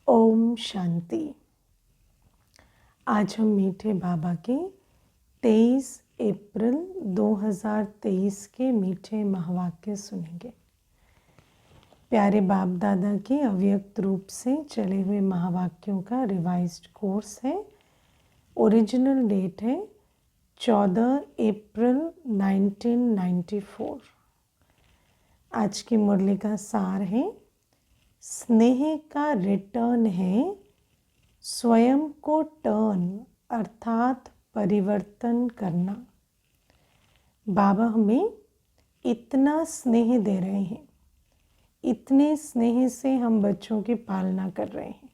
ओम शांति। आज हम मीठे बाबा के 23 अप्रैल 2023 के मीठे महावाक्य सुनेंगे। प्यारे बाप दादा के अव्यक्त रूप से चले हुए महावाक्यों का रिवाइज्ड कोर्स है। ओरिजिनल डेट है 14 अप्रैल 1994। आज की मुरली का सार है, स्नेह का रिटर्न है स्वयं को टर्न अर्थात परिवर्तन करना। बाबा हमें इतना स्नेह दे रहे हैं, इतने स्नेह से हम बच्चों की पालना कर रहे हैं,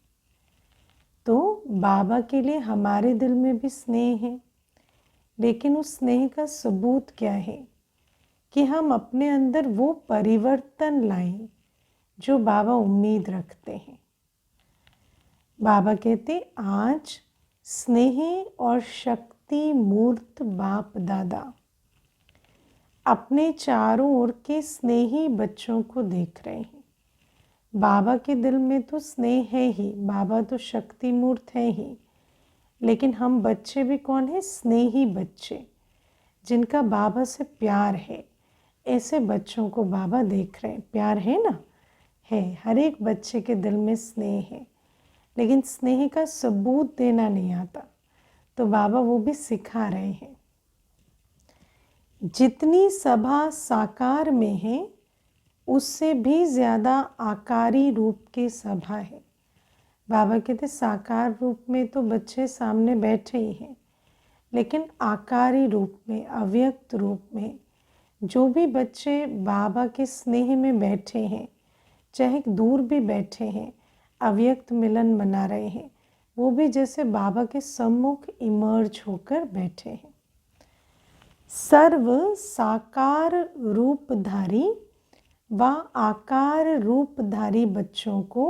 तो बाबा के लिए हमारे दिल में भी स्नेह है। लेकिन उस स्नेह का सबूत क्या है कि हम अपने अंदर वो परिवर्तन लाएं जो बाबा उम्मीद रखते हैं। बाबा कहते आज स्नेह और शक्ति मूर्त बाप दादा अपने चारों ओर के स्नेही बच्चों को देख रहे हैं। बाबा के दिल में तो स्नेह है ही, बाबा तो शक्ति मूर्त है ही, लेकिन हम बच्चे भी कौन है? स्नेही बच्चे जिनका बाबा से प्यार है। ऐसे बच्चों को बाबा देख रहे हैं। प्यार है ना? है। हर एक बच्चे के दिल में स्नेह है, लेकिन स्नेह का सबूत देना नहीं आता, तो बाबा वो भी सिखा रहे हैं। जितनी सभा साकार में है उससे भी ज़्यादा आकारी रूप की सभा है। बाबा कहते साकार रूप में तो बच्चे सामने बैठे ही हैं, लेकिन आकारी रूप में, अव्यक्त रूप में जो भी बच्चे बाबा के स्नेह में बैठे हैं, चाहे दूर भी बैठे हैं, अव्यक्त मिलन मना रहे हैं, वो भी जैसे बाबा के सम्मुख इमर्ज होकर बैठे हैं। सर्व साकार रूपधारी व आकार रूपधारी बच्चों को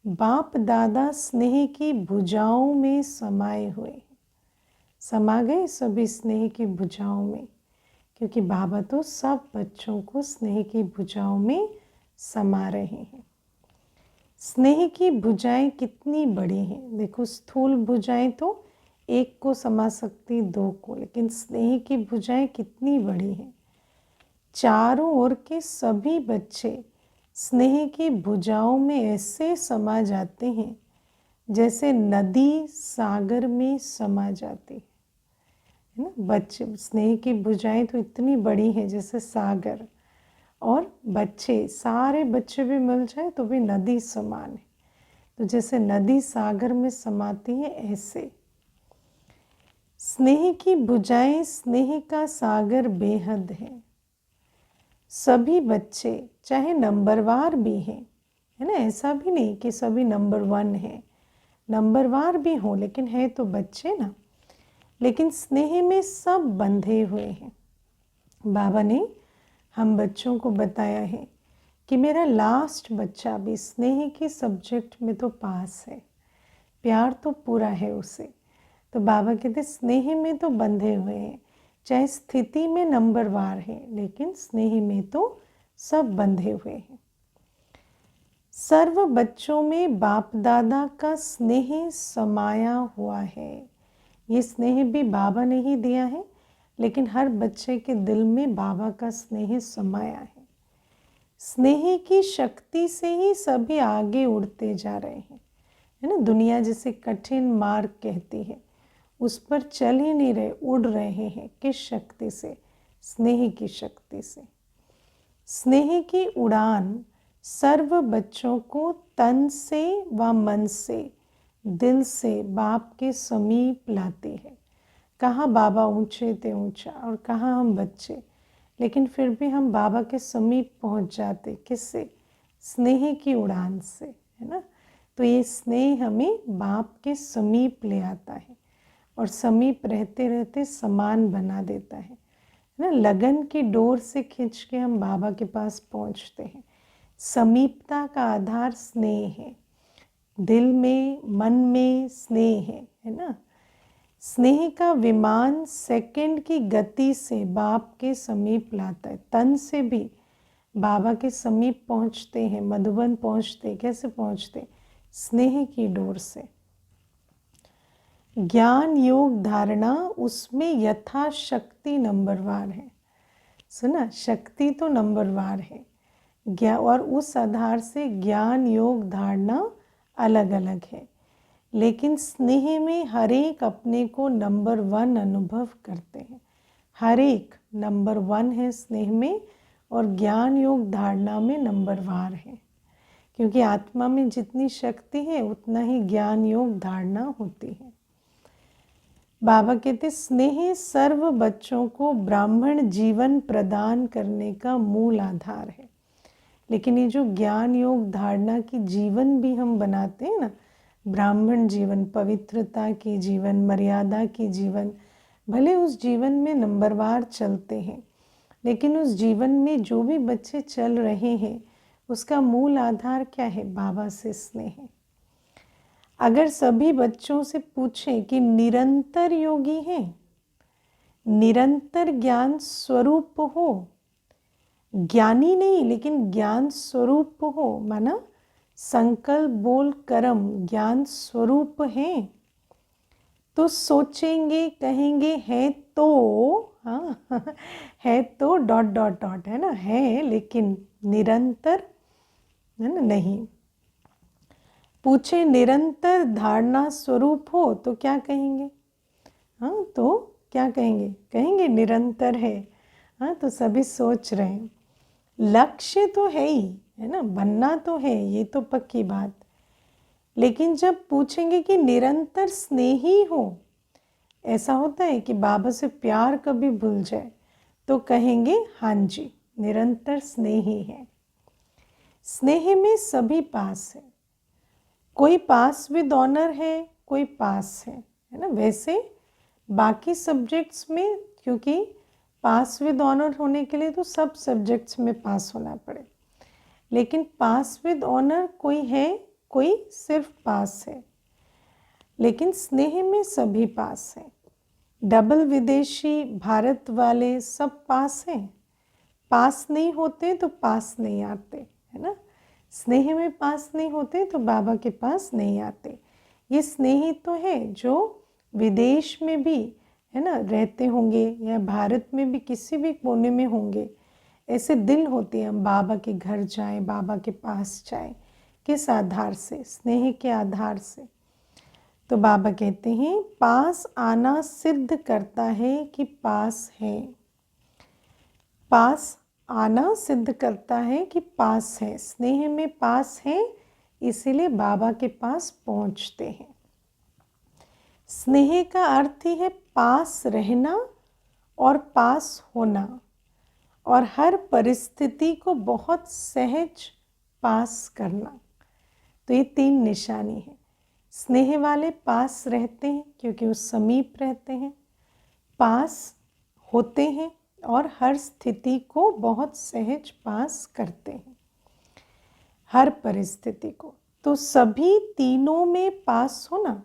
बाप दादा स्नेह की भुजाओं में समाये हुए, समा गए सभी स्नेह की भुजाओं में, क्योंकि बाबा तो सब बच्चों को स्नेह की भुजाओं में समा रहे हैं। स्नेह की भुजाएं कितनी बड़ी हैं। देखो, स्थूल भुजाएं तो एक को समा सकती, दो को, लेकिन स्नेह की भुजाएं कितनी बड़ी हैं। चारों ओर के सभी बच्चे स्नेह की भुजाओं में ऐसे समा जाते हैं जैसे नदी सागर में समा जाती है ना। बच्चे, स्नेह की भुजाएं तो इतनी बड़ी हैं जैसे सागर, और बच्चे, सारे बच्चे भी मिल जाए तो भी नदी समान है। तो जैसे नदी सागर में समाती है, ऐसे स्नेह की भुजाएं, स्नेह का सागर बेहद है। सभी बच्चे चाहे नंबरवार भी हैं, है ना, ऐसा भी नहीं कि सभी नंबर 1 है, नंबरवार भी हो, लेकिन है तो बच्चे ना। लेकिन स्नेह में सब बंधे हुए हैं। बाबा ने हम बच्चों को बताया है कि मेरा लास्ट बच्चा भी स्नेह के सब्जेक्ट में तो पास है, प्यार तो पूरा है उसे। तो बाबा कहते स्नेह में तो बंधे हुए हैं, चाहे स्थिति में नंबरवार है, लेकिन स्नेह में तो सब बंधे हुए हैं। सर्व बच्चों में बाप दादा का स्नेह समाया हुआ है। ये स्नेह भी बाबा ने ही दिया है, लेकिन हर बच्चे के दिल में बाबा का स्नेह समाया है। स्नेह की शक्ति से ही सभी आगे उड़ते जा रहे हैं, है ना। दुनिया जिसे कठिन मार्ग कहती है, उस पर चल ही नहीं रहे, उड़ रहे हैं। किस शक्ति से? स्नेह की शक्ति से। स्नेह की उड़ान सर्व बच्चों को तन से व मन से, दिल से बाप के समीप लाती है। कहाँ बाबा ऊंचे थे ऊंचा, और कहाँ हम बच्चे, लेकिन फिर भी हम बाबा के समीप पहुंच जाते। किससे? स्नेह की उड़ान से, है ना। तो ये स्नेह हमें बाप के समीप ले आता है, और समीप रहते रहते समान बना देता है ना। लगन की डोर से खींच के हम बाबा के पास पहुंचते हैं। समीपता का आधार स्नेह है। दिल में, मन में स्नेह है ना। स्नेह का विमान सेकंड की गति से बाप के समीप लाता है। तन से भी बाबा के समीप पहुंचते हैं, मधुबन पहुंचते। कैसे पहुंचते? स्नेह की डोर से। ज्ञान योग धारणा उसमें यथाशक्ति नंबरवार है। सुना, शक्ति तो नंबरवार है, और उस आधार से ज्ञान योग धारणा अलग अलग है। लेकिन स्नेह में हर एक अपने को नंबर 1 अनुभव करते हैं। हर एक नंबर 1 है स्नेह में, और ज्ञान योग धारणा में नंबरवार है। क्योंकि आत्मा में जितनी शक्ति है उतना ही ज्ञान योग धारणा होती है। बाबा कहते स्नेह सर्व बच्चों को ब्राह्मण जीवन प्रदान करने का मूल आधार है। लेकिन ये जो ज्ञान योग धारणा की जीवन भी हम बनाते हैं ना, ब्राह्मण जीवन, पवित्रता की जीवन, मर्यादा की जीवन, भले उस जीवन में नंबरवार चलते हैं, लेकिन उस जीवन में जो भी बच्चे चल रहे हैं उसका मूल आधार क्या है? बाबा से स्नेह। अगर सभी बच्चों से पूछें कि निरंतर योगी हैं, निरंतर ज्ञान स्वरूप हो, ज्ञानी नहीं लेकिन ज्ञान स्वरूप हो, माना संकल्प बोल कर्म ज्ञान स्वरूप है, तो सोचेंगे, कहेंगे है तो, हाँ है तो डॉट डॉट डॉट, है ना, है लेकिन निरंतर है ना नहीं। पूछे निरंतर धारणा स्वरूप हो तो क्या कहेंगे? हाँ, तो क्या कहेंगे? कहेंगे निरंतर है। हाँ, तो सभी सोच रहे हैं, लक्ष्य तो है ही, है ना, बनना तो है, ये तो पक्की बात। लेकिन जब पूछेंगे कि निरंतर स्नेही हो, ऐसा होता है कि बाबा से प्यार कभी भूल जाए, तो कहेंगे हाँ जी, निरंतर स्नेही है। स्नेह में सभी पास है, कोई पास विद ऑनर है, कोई पास है ना। वैसे बाकी सब्जेक्ट्स में, क्योंकि पास विद ऑनर होने के लिए तो सब सब्जेक्ट्स में पास होना पड़े, लेकिन पास विद ऑनर कोई है, कोई सिर्फ पास है। लेकिन स्नेह में सभी पास हैं। डबल विदेशी, भारत वाले सब पास हैं। पास नहीं होते तो पास नहीं आते, है ना। स्नेह में पास नहीं होते तो बाबा के पास नहीं आते। ये स्नेही तो है जो विदेश में भी, है ना, रहते होंगे, या भारत में भी किसी भी कोने में होंगे, ऐसे दिल होते हैं हम बाबा के घर जाएं, बाबा के पास जाएं। किस आधार से? स्नेह के आधार से। तो बाबा कहते हैं पास आना सिद्ध करता है कि पास है। पास आना सिद्ध करता है कि पास है। स्नेह में पास है, इसीलिए बाबा के पास पहुंचते हैं। स्नेह का अर्थ ही है पास रहना और पास होना, और हर परिस्थिति को बहुत सहज पास करना। तो ये 3 निशानी है। स्नेह वाले पास रहते हैं क्योंकि वो समीप रहते हैं, पास होते हैं और हर स्थिति को बहुत सहज पास करते हैं, हर परिस्थिति को। तो सभी तीनों में पास होना,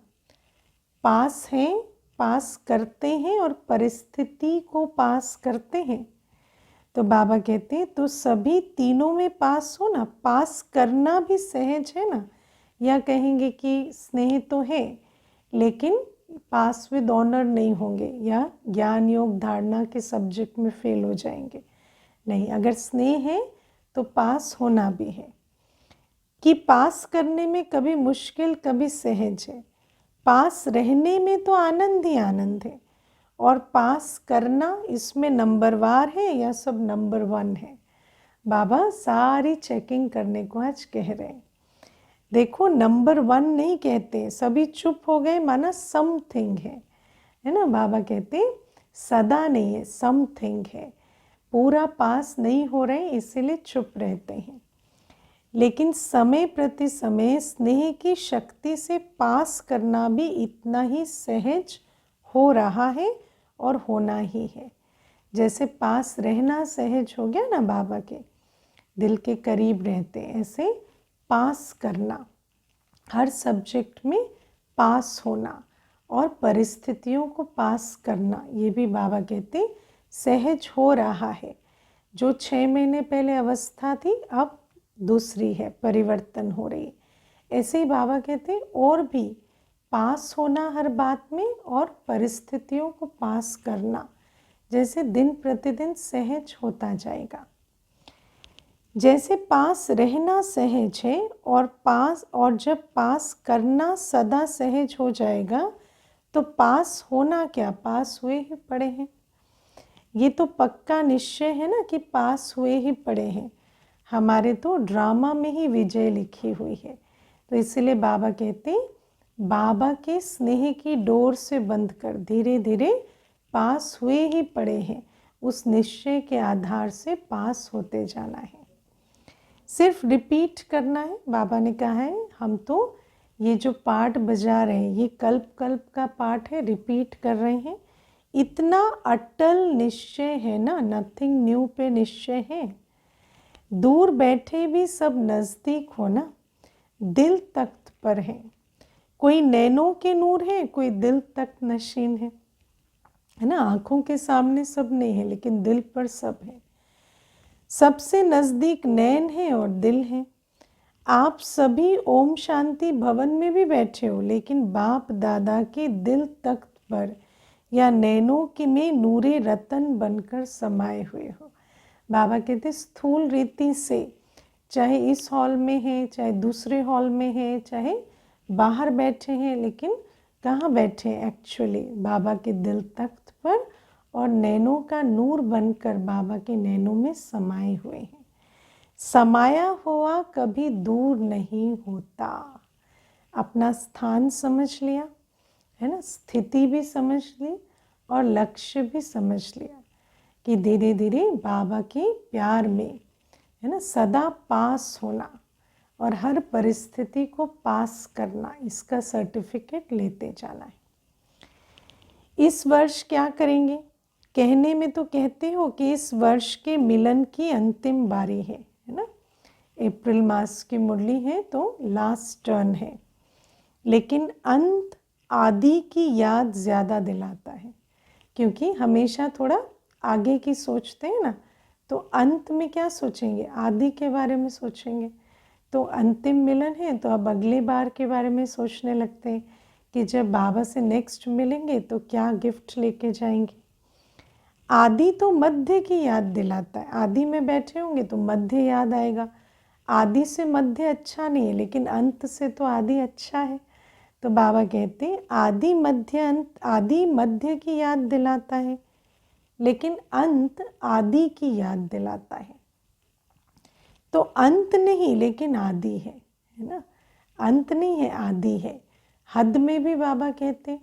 पास हैं, पास करते हैं और परिस्थिति को पास करते हैं। तो बाबा कहते हैं तो सभी तीनों में पास हो ना, पास करना भी सहज है ना। या कहेंगे कि स्नेह तो है लेकिन पास विद ऑनर नहीं होंगे, या ज्ञान योग धारणा के सब्जेक्ट में फेल हो जाएंगे। नहीं, अगर स्नेह है तो पास होना भी है। कि पास करने में कभी मुश्किल कभी सहज है, पास रहने में तो आनंद ही आनंद है, और पास करना इसमें नंबरवार है या सब नंबर 1 है। बाबा सारी चेकिंग करने को आज कह रहे हैं। देखो, नंबर 1 नहीं कहते, सभी चुप हो गए, माना समथिंग है ना। बाबा कहते सदा नहीं है, समथिंग है, पूरा पास नहीं हो रहे इसीलिए चुप रहते हैं। लेकिन समय प्रति समय स्नेह की शक्ति से पास करना भी इतना ही सहज हो रहा है और होना ही है। जैसे पास रहना सहज हो गया ना, बाबा के दिल के करीब रहते, ऐसे पास करना, हर सब्जेक्ट में पास होना और परिस्थितियों को पास करना, ये भी बाबा कहते सहज हो रहा है। जो 6 महीने पहले अवस्था थी अब दूसरी है, परिवर्तन हो रही। ऐसे ही बाबा कहते हैं और भी पास होना हर बात में और परिस्थितियों को पास करना, जैसे दिन प्रतिदिन सहज होता जाएगा। जैसे पास रहना सहज है और जब पास करना सदा सहज हो जाएगा, तो पास होना क्या, पास हुए ही पड़े हैं। ये तो पक्का निश्चय है ना कि पास हुए ही पड़े हैं। हमारे तो ड्रामा में ही विजय लिखी हुई है। तो इसलिए बाबा कहते, बाबा के स्नेह की डोर से बंध कर धीरे धीरे पास हुए ही पड़े हैं। उस निश्चय के आधार से पास होते जाना है, सिर्फ रिपीट करना है। बाबा ने कहा है हम तो ये जो पाठ बजा रहे हैं ये कल्प कल्प का पाठ है, रिपीट कर रहे हैं। इतना अटल निश्चय है ना, नथिंग न्यू पे निश्चय है। दूर बैठे भी सब नज़दीक हो ना, दिल तख्त पर है। कोई नैनों के नूर है, कोई दिल तक नशीन है ना। आँखों के सामने सब नहीं है लेकिन दिल पर सब है। सबसे नज़दीक नैन है और दिल है। आप सभी ओम शांति भवन में भी बैठे हो, लेकिन बाप दादा के दिल तख्त पर या नैनों के में नूरे रतन बनकर समाये हुए हो। बाबा कहते स्थूल रीति से चाहे इस हॉल में है, चाहे दूसरे हॉल में है, चाहे बाहर बैठे हैं, लेकिन कहाँ बैठे हैं एक्चुअली, बाबा के दिल तख्त पर और नैनों का नूर बनकर बाबा के नैनों में समाये हुए हैं। समाया हुआ कभी दूर नहीं होता। अपना स्थान समझ लिया है ना, स्थिति भी समझ ली और लक्ष्य भी समझ लिया कि धीरे धीरे बाबा के प्यार में है ना सदा पास होना और हर परिस्थिति को पास करना, इसका सर्टिफिकेट लेते जाना है। इस वर्ष क्या करेंगे? कहने में तो कहते हो कि इस वर्ष के मिलन की अंतिम बारी है ना। अप्रैल मास की मुरली है तो लास्ट टर्न है, लेकिन अंत आदि की याद ज़्यादा दिलाता है, क्योंकि हमेशा थोड़ा आगे की सोचते हैं ना, तो अंत में क्या सोचेंगे, आदि के बारे में सोचेंगे। तो अंतिम मिलन है तो अब अगली बार के बारे में सोचने लगते हैं कि जब बाबा से नेक्स्ट मिलेंगे तो क्या गिफ्ट लेके जाएंगे। आदि तो मध्य की याद दिलाता है। आदि में बैठे होंगे तो मध्य याद आएगा। आदि से मध्य अच्छा नहीं है, लेकिन अंत से तो आदि अच्छा है। तो बाबा कहते हैं आदि मध्य अंत, आदि मध्य की याद दिलाता है, लेकिन अंत आदि की याद दिलाता है। तो अंत नहीं लेकिन आदि है ना। अंत नहीं है, आदि है। हद में भी बाबा कहते हैं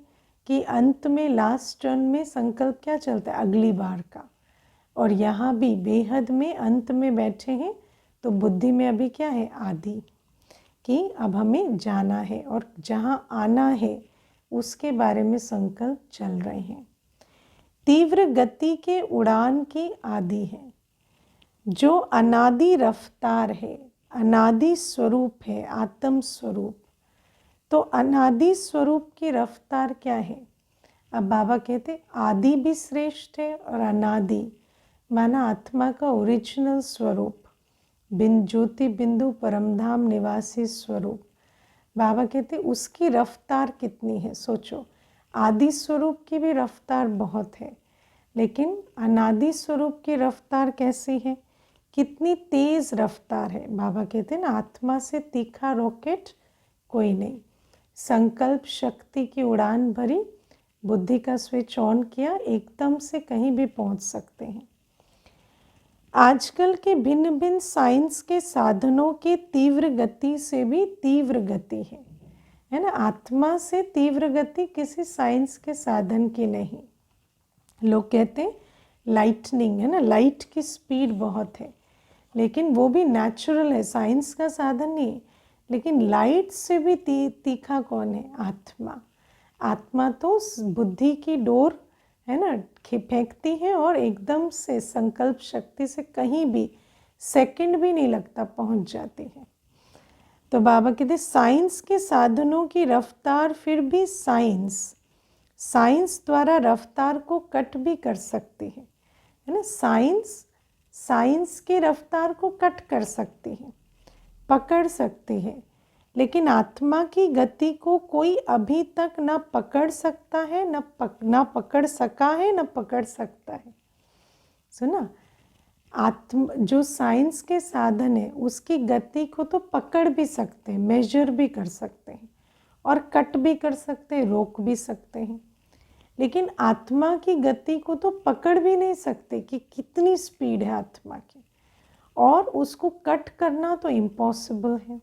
कि अंत में लास्ट टर्न में संकल्प क्या चलता है, अगली बार का। और यहाँ भी बेहद में अंत में बैठे हैं तो बुद्धि में अभी क्या है, आदि, कि अब हमें जाना है और जहाँ आना है उसके बारे में संकल्प चल रहे हैं। तीव्र गति के उड़ान की आदि है, जो अनादि रफ्तार है, अनादि स्वरूप है, आत्म स्वरूप। तो अनादि स्वरूप की रफ्तार क्या है? अब बाबा कहते आदि भी श्रेष्ठ है और अनादि माना आत्मा का ओरिजिनल स्वरूप, ज्योति बिंदु परमधाम निवासी स्वरूप। बाबा कहते उसकी रफ्तार कितनी है, सोचो। आदि स्वरूप की भी रफ्तार बहुत है, लेकिन अनादि स्वरूप की रफ्तार कैसी है, कितनी तेज रफ्तार है। बाबा कहते हैं ना, आत्मा से तीखा रॉकेट कोई नहीं। संकल्प शक्ति की उड़ान भरी, बुद्धि का स्विच ऑन किया, एकदम से कहीं भी पहुंच सकते हैं। आजकल के भिन्न भिन्न साइंस के साधनों के तीव्र गति से भी तीव्र गति है ना। आत्मा से तीव्र गति किसी साइंस के साधन की नहीं। लोग कहते हैं लाइटनिंग है ना, लाइट की स्पीड बहुत है, लेकिन वो भी नेचुरल है, साइंस का साधन नहीं। लेकिन लाइट से भी तीखा कौन है, आत्मा। आत्मा तो बुद्धि की डोर है ना फेंकती है और एकदम से संकल्प शक्ति से कहीं भी सेकंड भी नहीं लगता पहुंच जाती है। तो बाबा कहते साइंस के साधनों की रफ्तार फिर भी साइंस द्वारा रफ्तार को कट भी कर सकती है ना। साइंस की रफ्तार को कट कर सकती है, पकड़ सकती है, लेकिन आत्मा की गति को कोई अभी तक ना पकड़ सकता है, ना पकड़ सका है, ना पकड़ सकता है। सुना, जो साइंस के साधन है उसकी गति को तो पकड़ भी सकते हैं, मेजर भी कर सकते हैं और कट भी कर सकते हैं, रोक भी सकते हैं, लेकिन आत्मा की गति को तो पकड़ भी नहीं सकते कि कितनी स्पीड है आत्मा की, और उसको कट करना तो इम्पॉसिबल है।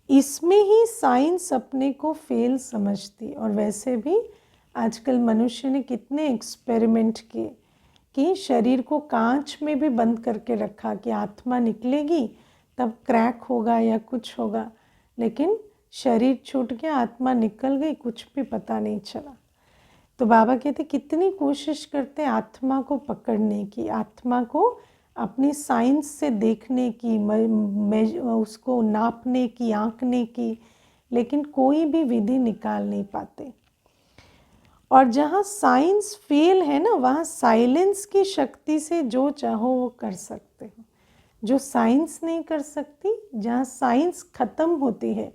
इसमें ही साइंस अपने को फेल समझती। और वैसे भी आजकल मनुष्य ने कितने एक्सपेरिमेंट किए कि शरीर को कांच में भी बंद करके रखा कि आत्मा निकलेगी तब क्रैक होगा या कुछ होगा, लेकिन शरीर छूट गया, आत्मा निकल गई, कुछ भी पता नहीं चला। तो बाबा कहते कितनी कोशिश करते आत्मा को पकड़ने की, आत्मा को अपनी साइंस से देखने की, उसको नापने की, आंकने की, लेकिन कोई भी विधि निकाल नहीं पाते। और जहाँ साइंस फेल है ना, वहाँ साइलेंस की शक्ति से जो चाहो वो कर सकते हो। जो साइंस नहीं कर सकती, जहाँ साइंस खत्म होती है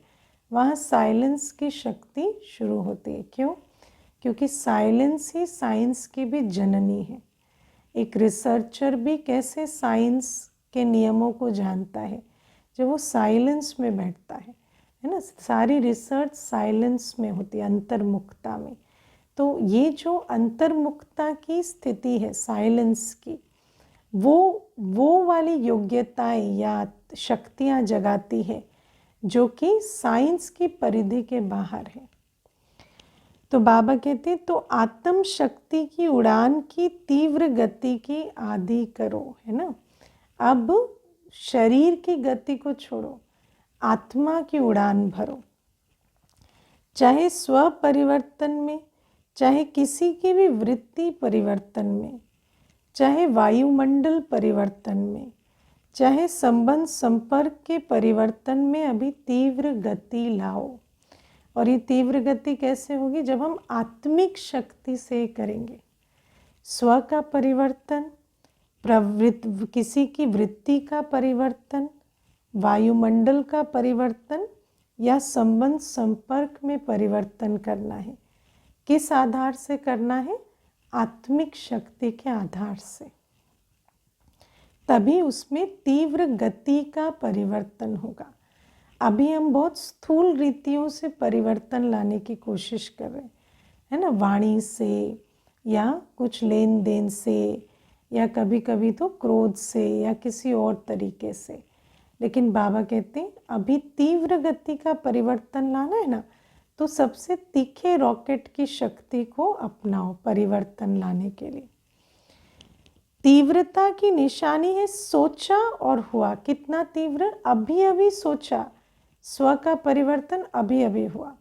वहाँ साइलेंस की शक्ति शुरू होती है। क्यों? क्योंकि साइलेंस ही साइंस की भी जननी है। एक रिसर्चर भी कैसे साइंस के नियमों को जानता है? जब वो साइलेंस में बैठता है ना। सारी रिसर्च साइलेंस में होती है, अंतर्मुखता में। तो ये जो अंतर्मुखता की स्थिति है साइलेंस की, वो वाली योग्यताएं या शक्तियां जगाती है जो कि साइंस की परिधि के बाहर है। तो बाबा कहते तो आत्म शक्ति की उड़ान की तीव्र गति की आदि करो, है ना। अब शरीर की गति को छोड़ो, आत्मा की उड़ान भरो, चाहे स्व परिवर्तन में, चाहे किसी की भी वृत्ति परिवर्तन में, चाहे वायुमंडल परिवर्तन में, चाहे संबंध संपर्क के परिवर्तन में अभी तीव्र गति लाओ। और ये तीव्र गति कैसे होगी? जब हम आत्मिक शक्ति से करेंगे। स्व का परिवर्तन, किसी की वृत्ति का परिवर्तन, वायुमंडल का परिवर्तन या संबंध संपर्क में परिवर्तन करना है। किस आधार से करना है? आत्मिक शक्ति के आधार से। तभी उसमें तीव्र गति का परिवर्तन होगा। अभी हम बहुत स्थूल रीतियों से परिवर्तन लाने की कोशिश कर रहे हैं, है ना, वाणी से या कुछ लेन देन से या कभी कभी तो क्रोध से या किसी और तरीके से। लेकिन बाबा कहते हैं अभी तीव्र गति का परिवर्तन लाना है ना, तो सबसे तीखे रॉकेट की शक्ति को अपनाओ परिवर्तन लाने के लिए। तीव्रता की निशानी है सोचा और हुआ। कितना तीव्र? अभी अभी सोचा, स्व का परिवर्तन अभी अभी हुआ।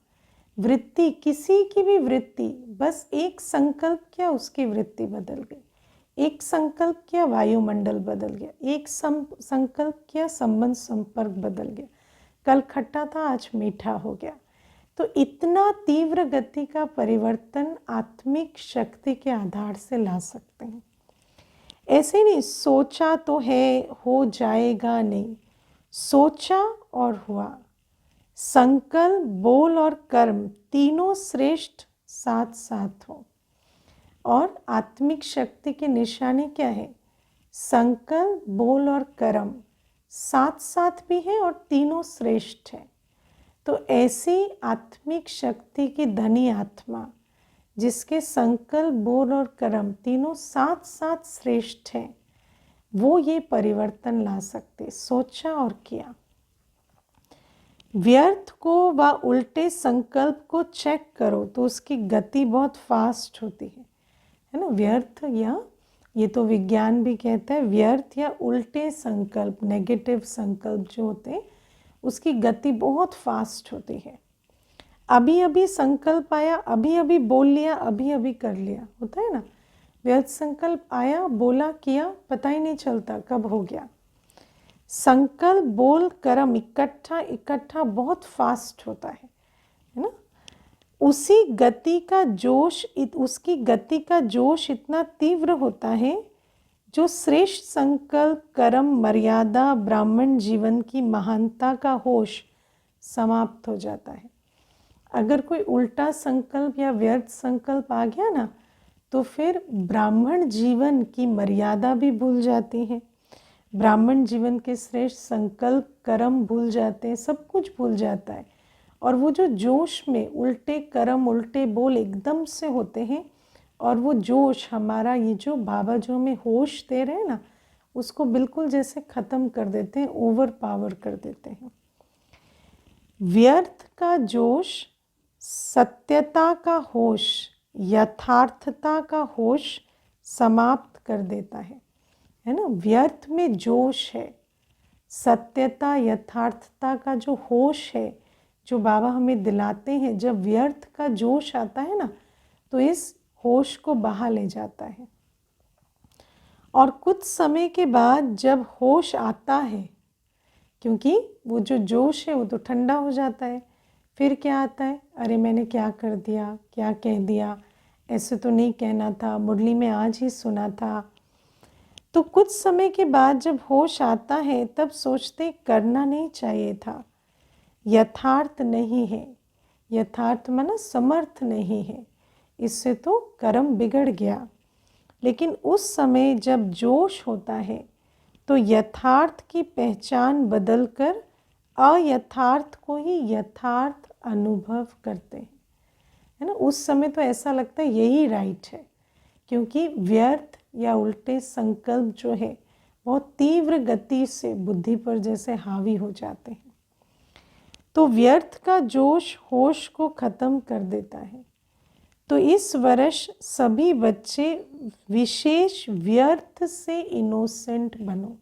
वृत्ति, किसी की भी वृत्ति, बस एक संकल्प किया उसकी वृत्ति बदल गई, एक संकल्प किया वायुमंडल बदल गया, एक संकल्प किया संबंध संपर्क बदल गया। कल खट्टा था आज मीठा हो गया। तो इतना तीव्र गति का परिवर्तन आत्मिक शक्ति के आधार से ला सकते हैं। ऐसे नहीं सोचा तो है हो जाएगा, नहीं, सोचा और हुआ। संकल्प, बोल और कर्म तीनों श्रेष्ठ साथ साथ हो। और आत्मिक शक्ति की निशानी क्या है? संकल्प, बोल और कर्म साथ साथ भी है और तीनों श्रेष्ठ है। तो ऐसी आत्मिक शक्ति की धनी आत्मा जिसके संकल्प, बोल और कर्म तीनों साथ साथ श्रेष्ठ है, वो ये परिवर्तन ला सकते। सोचा और किया। व्यर्थ को व उल्टे संकल्प को चेक करो तो उसकी गति बहुत फास्ट होती है ना। व्यर्थ, या ये तो विज्ञान भी कहता है, व्यर्थ या उल्टे संकल्प, नेगेटिव संकल्प जो होते हैं उसकी गति बहुत फास्ट होती है। अभी अभी संकल्प आया, अभी अभी बोल लिया, अभी अभी कर लिया, होता है ना। व्यर्थ संकल्प आया, बोला, किया, पता ही नहीं चलता कब हो गया। संकल्प, बोल, कर्म इकट्ठा बहुत फास्ट होता है ना। उसी गति का जोश, उसकी गति का जोश इतना तीव्र होता है जो श्रेष्ठ संकल्प, कर्म, मर्यादा, ब्राह्मण जीवन की महानता का होश समाप्त हो जाता है। अगर कोई उल्टा संकल्प या व्यर्थ संकल्प आ गया ना, तो फिर ब्राह्मण जीवन की मर्यादा भी भूल जाती है, ब्राह्मण जीवन के श्रेष्ठ संकल्प कर्म भूल जाते हैं, सब कुछ भूल जाता है। और वो जो जोश में उल्टे कर्म उल्टे बोल एकदम से होते हैं, और वो जोश हमारा, ये जो बाबा जो हमें होश दे रहे हैं ना, उसको बिल्कुल जैसे ख़त्म कर देते हैं, ओवर पावर कर देते हैं। व्यर्थ का जोश सत्यता का होश, यथार्थता का होश समाप्त कर देता है ना। व्यर्थ में जोश है, सत्यता यथार्थता का जो होश है जो बाबा हमें दिलाते हैं, जब व्यर्थ का जोश आता है ना, तो इस होश को बहा ले जाता है। और कुछ समय के बाद जब होश आता है, क्योंकि वो जो जोश है वो तो ठंडा हो जाता है, फिर क्या आता है, अरे मैंने क्या कर दिया, क्या कह दिया, ऐसे तो नहीं कहना था, मुरली में आज ही सुना था। तो कुछ समय के बाद जब होश आता है, तब सोचते करना नहीं चाहिए था, यथार्थ नहीं है, यथार्थ माना समर्थ नहीं है, इससे तो कर्म बिगड़ गया। लेकिन उस समय जब जोश होता है, तो यथार्थ की पहचान बदलकर अयथार्थ को ही यथार्थ अनुभव करते हैं, है ना। उस समय तो ऐसा लगता है यही राइट है, क्योंकि व्यर्थ या उल्टे संकल्प जो है बहुत तीव्र गति से बुद्धि पर जैसे हावी हो जाते हैं। तो व्यर्थ का जोश होश को ख़त्म कर देता है। तो इस वर्ष सभी बच्चे विशेष व्यर्थ से इनोसेंट बनो।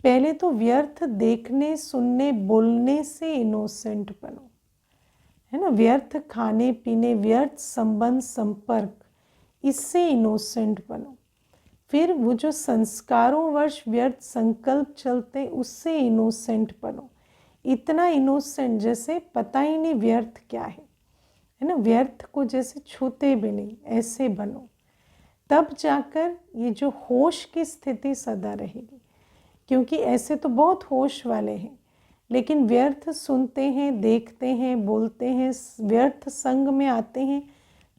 पहले तो व्यर्थ देखने सुनने बोलने से इनोसेंट बनो, है ना। व्यर्थ खाने पीने, व्यर्थ संबंध संपर्क, इससे इनोसेंट बनो। फिर वो जो संस्कारों वर्ष व्यर्थ संकल्प चलते, उससे इनोसेंट बनो। इतना इनोसेंट जैसे पता ही नहीं व्यर्थ क्या है ना, व्यर्थ को जैसे छूते भी नहीं, ऐसे बनो। तब जाकर ये जो होश की स्थिति सदा रहेगी, क्योंकि ऐसे तो बहुत होश वाले हैं, लेकिन व्यर्थ सुनते हैं, देखते हैं, बोलते हैं, व्यर्थ संग में आते हैं,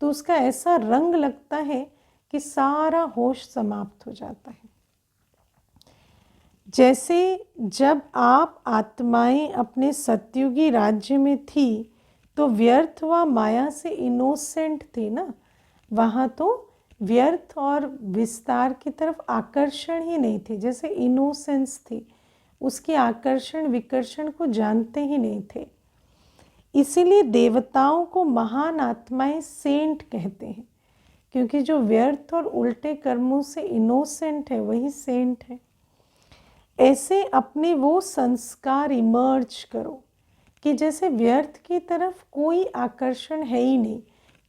तो उसका ऐसा रंग लगता है कि सारा होश समाप्त हो जाता है। जैसे जब आप आत्माएं अपने सतयुगी राज्य में थी, तो व्यर्थ व माया से इनोसेंट थी ना, वहाँ तो व्यर्थ और विस्तार की तरफ आकर्षण ही नहीं थे, जैसे इनोसेंस थी, उसके आकर्षण विकर्षण को जानते ही नहीं थे। इसीलिए देवताओं को महान आत्माएं सेंट कहते हैं, क्योंकि जो व्यर्थ और उल्टे कर्मों से इनोसेंट है वही सेंट है। ऐसे अपने वो संस्कार इमर्ज करो कि जैसे व्यर्थ की तरफ कोई आकर्षण है ही नहीं।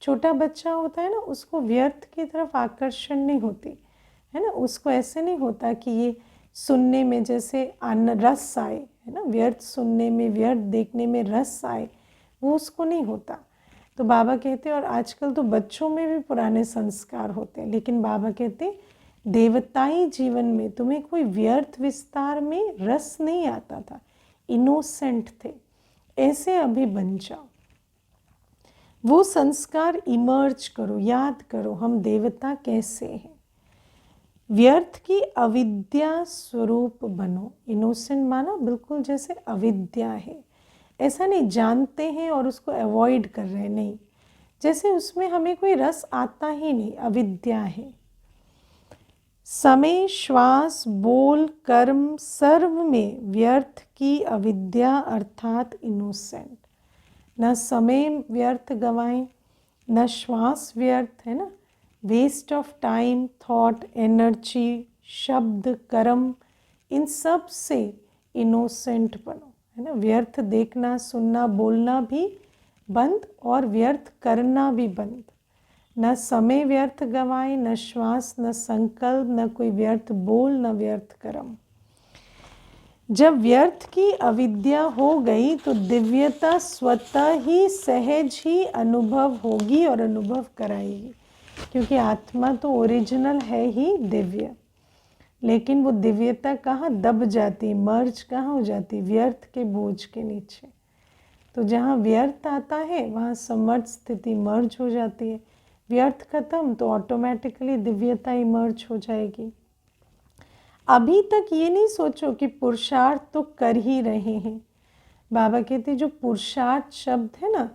छोटा बच्चा होता है ना, उसको व्यर्थ की तरफ आकर्षण नहीं होती, है ना। उसको ऐसे नहीं होता कि ये सुनने में जैसे रस आए, है ना, व्यर्थ सुनने में, व्यर्थ देखने में रस आए, वो उसको नहीं होता। तो बाबा कहते हैं, और आजकल तो बच्चों में भी पुराने संस्कार होते हैं, लेकिन बाबा कहते हैं देवताई जीवन में तुम्हें कोई व्यर्थ विस्तार में रस नहीं आता था, इनोसेंट थे, ऐसे अभी बन जाओ। वो संस्कार इमर्ज करो, याद करो हम देवता कैसे हैं। व्यर्थ की अविद्या स्वरूप बनो। इनोसेंट माना बिल्कुल जैसे अविद्या है, ऐसा नहीं जानते हैं और उसको अवॉइड कर रहे हैं, नहीं, जैसे उसमें हमें कोई रस आता ही नहीं, अविद्या है। समय, श्वास, बोल, कर्म सर्व में व्यर्थ की अविद्या अर्थात इनोसेंट। न समय व्यर्थ गवाएं, न श्वास व्यर्थ, है ना, waste of time, thought, energy, शब्द, कर्म, इन सब से इनोसेंट बनो, है ना। व्यर्थ देखना सुनना बोलना भी बंद और व्यर्थ करना भी बंद। न समय व्यर्थ गवाए, न श्वास, न संकल्प, न कोई व्यर्थ बोल, न व्यर्थ कर्म। जब व्यर्थ की अविद्या हो गई तो दिव्यता स्वतः ही सहज ही अनुभव होगी और अनुभव कराएगी, क्योंकि आत्मा तो ओरिजिनल है ही दिव्य, लेकिन वो दिव्यता कहाँ दब जाती, मर्ज कहाँ हो जाती, व्यर्थ के बोझ के नीचे। तो जहाँ व्यर्थ आता है वहाँ समर्थ स्थिति मर्ज हो जाती है। व्यर्थ खत्म तो ऑटोमेटिकली दिव्यता इमर्ज हो जाएगी। अभी तक ये नहीं सोचो कि पुरुषार्थ तो कर ही रहे हैं। बाबा कहते जो पुरुषार्थ शब्द है ना,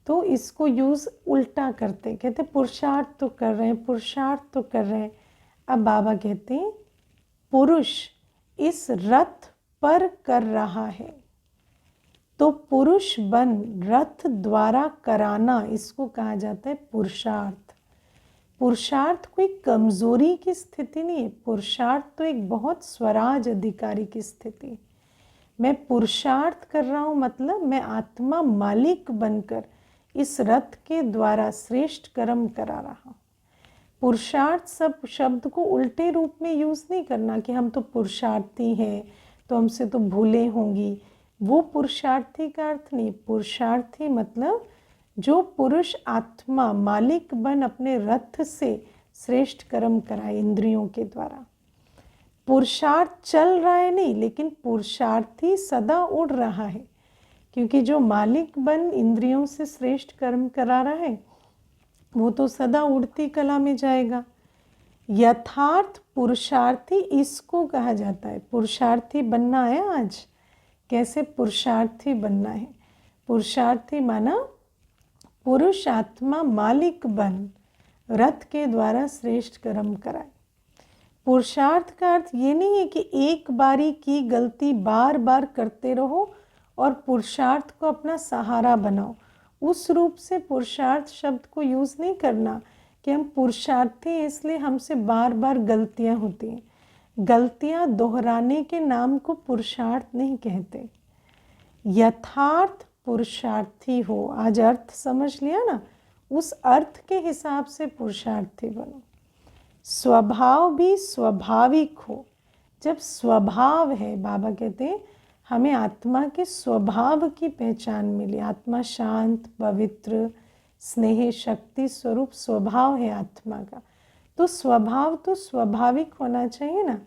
तो इसको यूज़ उल्टा करते, कहते पुरुषार्थ तो कर रहे हैं, पुरुषार्थ तो कर रहे हैं। अब बाबा कहते हैं पुरुष इस रथ पर कर रहा है, तो पुरुष बन रथ द्वारा कराना, इसको कहा जाता है पुरुषार्थ। पुरुषार्थ कोई कमजोरी की स्थिति नहीं है, पुरुषार्थ तो एक बहुत स्वराज अधिकारी की स्थिति है। मैं पुरुषार्थ कर रहा हूँ मतलब मैं आत्मा मालिक बनकर इस रथ के द्वारा श्रेष्ठ कर्म करा रहा हूँ। पुरुषार्थ सब शब्द को उल्टे रूप में यूज़ नहीं करना कि हम तो पुरुषार्थी हैं तो हमसे तो भूलें होंगी, वो पुरुषार्थी का अर्थ नहीं। पुरुषार्थी मतलब जो पुरुष आत्मा मालिक बन अपने रथ से श्रेष्ठ कर्म कराए इंद्रियों के द्वारा। पुरुषार्थ चल रहा है नहीं, लेकिन पुरुषार्थी सदा उड़ रहा है, क्योंकि जो मालिक बन इंद्रियों से श्रेष्ठ कर्म करा रहा है वो तो सदा उड़ती कला में जाएगा। यथार्थ पुरुषार्थी इसको कहा जाता है। पुरुषार्थी बनना है आज, कैसे पुरुषार्थी बनना है? पुरुषार्थी माना पुरुष आत्मा मालिक बन रथ के द्वारा श्रेष्ठ कर्म कराए। पुरुषार्थ का अर्थ ये नहीं है कि एक बारी की गलती बार बार करते रहो और पुरुषार्थ को अपना सहारा बनाओ। उस रूप से पुरुषार्थ शब्द को यूज़ नहीं करना कि हम पुरुषार्थी हैं इसलिए हमसे बार बार गलतियां होती हैं। गलतियां दोहराने के नाम को पुरुषार्थ नहीं कहते। यथार्थ पुरुषार्थी हो, आज अर्थ समझ लिया ना, उस अर्थ के हिसाब से पुरुषार्थी बनो। स्वभाव भी स्वाभाविक हो। जब स्वभाव है, बाबा कहते हैं हमें आत्मा के स्वभाव की पहचान मिली। आत्मा शांत, पवित्र, स्नेह, शक्ति स्वरूप स्वभाव है आत्मा का, तो स्वभाव तो स्वाभाविक होना चाहिए ना।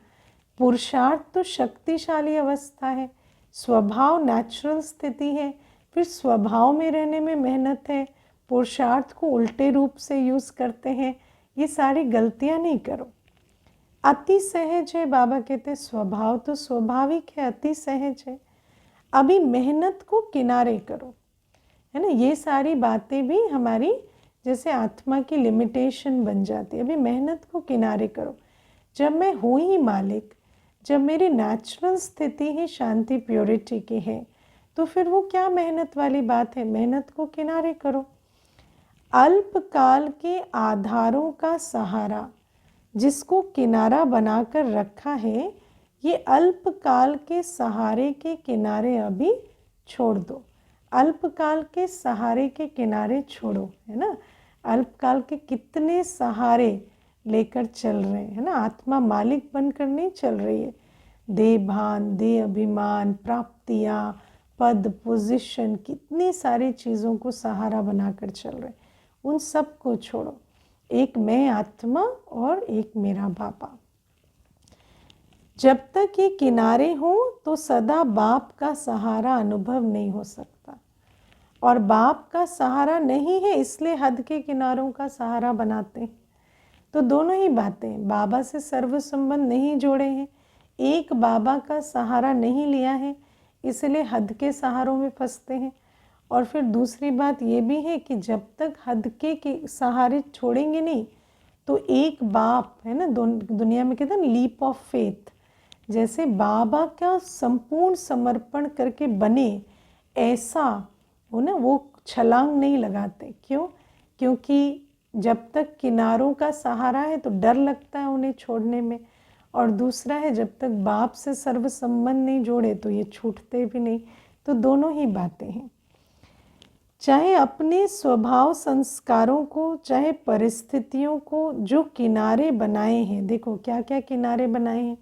पुरुषार्थ तो शक्तिशाली अवस्था है, स्वभाव नेचुरल स्थिति है, फिर स्वभाव में रहने में मेहनत है। पुरुषार्थ को उल्टे रूप से यूज़ करते हैं, ये सारी गलतियां नहीं करो। अति सहज है, बाबा कहते स्वभाव तो स्वाभाविक है, अति सहज है। अभी मेहनत को किनारे करो, है ना। ये सारी बातें भी हमारी जैसे आत्मा की लिमिटेशन बन जाती है। अभी मेहनत को किनारे करो। जब मैं हूँ ही मालिक, जब मेरी नेचुरल स्थिति ही शांति प्योरिटी की है, तो फिर वो क्या मेहनत वाली बात है। मेहनत को किनारे करो। अल्पकाल के आधारों का सहारा जिसको किनारा बनाकर रखा है, ये अल्पकाल के सहारे के किनारे अभी छोड़ दो। अल्पकाल के सहारे के किनारे छोड़ो, है ना। अल्पकाल के कितने सहारे लेकर चल रहे हैं, है ना। आत्मा मालिक बनकर नहीं चल रही है। देह भान, देह अभिमान, प्राप्तियाँ, पद, पोजीशन, कितनी सारी चीज़ों को सहारा बनाकर चल रहे हैं। उन सब को छोड़ो। एक मैं आत्मा और एक मेरा बाबा। जब तक ये किनारे हो तो सदा बाप का सहारा अनुभव नहीं हो सकता, और बाप का सहारा नहीं है इसलिए हद के किनारों का सहारा बनाते हैं। तो दोनों ही बातें, बाबा से सर्व संबंध नहीं जोड़े हैं, एक बाबा का सहारा नहीं लिया है इसलिए हद के सहारों में फंसते हैं। और फिर दूसरी बात ये भी है कि जब तक हद के सहारे छोड़ेंगे नहीं तो एक बाप, है ना, दुनिया में कहते हैं लीप ऑफ फेथ, जैसे बाबा का संपूर्ण समर्पण करके बने ऐसा हो ना, वो छलांग नहीं लगाते। क्यों? क्योंकि जब तक किनारों का सहारा है तो डर लगता है उन्हें छोड़ने में, और दूसरा है जब तक बाप से सर्व संबंध नहीं जोड़े तो ये छूटते भी नहीं। तो दोनों ही बातें हैं। चाहे अपने स्वभाव संस्कारों को, चाहे परिस्थितियों को जो किनारे बनाए हैं, देखो क्या क्या किनारे बनाए हैं।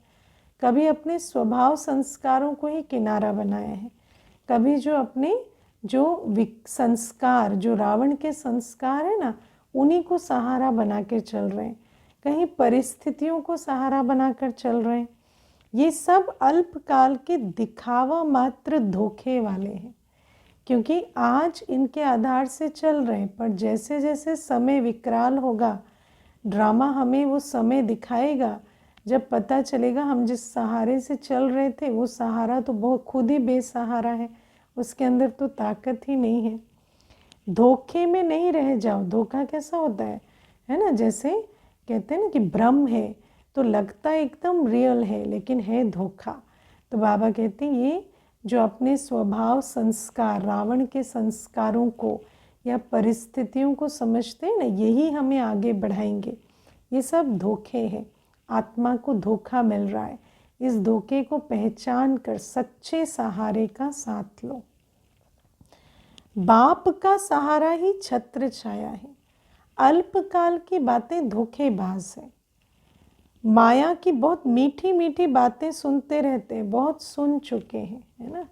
कभी अपने स्वभाव संस्कारों को ही किनारा बनाया है, कभी जो अपने जो संस्कार, जो रावण के संस्कार है ना, उन्हीं को सहारा बना के चल रहे हैं, कहीं परिस्थितियों को सहारा बनाकर चल रहे हैं। ये सब अल्पकाल के दिखावा मात्र धोखे वाले हैं। क्योंकि आज इनके आधार से चल रहे हैं, पर जैसे जैसे समय विकराल होगा, ड्रामा हमें वो समय दिखाएगा जब पता चलेगा हम जिस सहारे से चल रहे थे वो सहारा तो बहुत खुद ही बेसहारा है, उसके अंदर तो ताकत ही नहीं है। धोखे में नहीं रह जाओ। धोखा कैसा होता है ना, जैसे कहते हैं ना कि भ्रम है तो लगता एकदम रियल है लेकिन है धोखा। तो बाबा कहते हैं ये जो अपने स्वभाव संस्कार, रावण के संस्कारों को या परिस्थितियों को समझते हैं ना, यही हमें आगे बढ़ाएंगे। ये सब धोखे हैं, आत्मा को धोखा मिल रहा है। इस धोखे को पहचान कर सच्चे सहारे का साथ लो। बाप का सहारा ही छत्र छाया है। अल्पकाल की बातें धोखेबाज है। माया की बहुत मीठी मीठी बातें सुनते रहते हैं, बहुत सुन चुके हैं, है ना,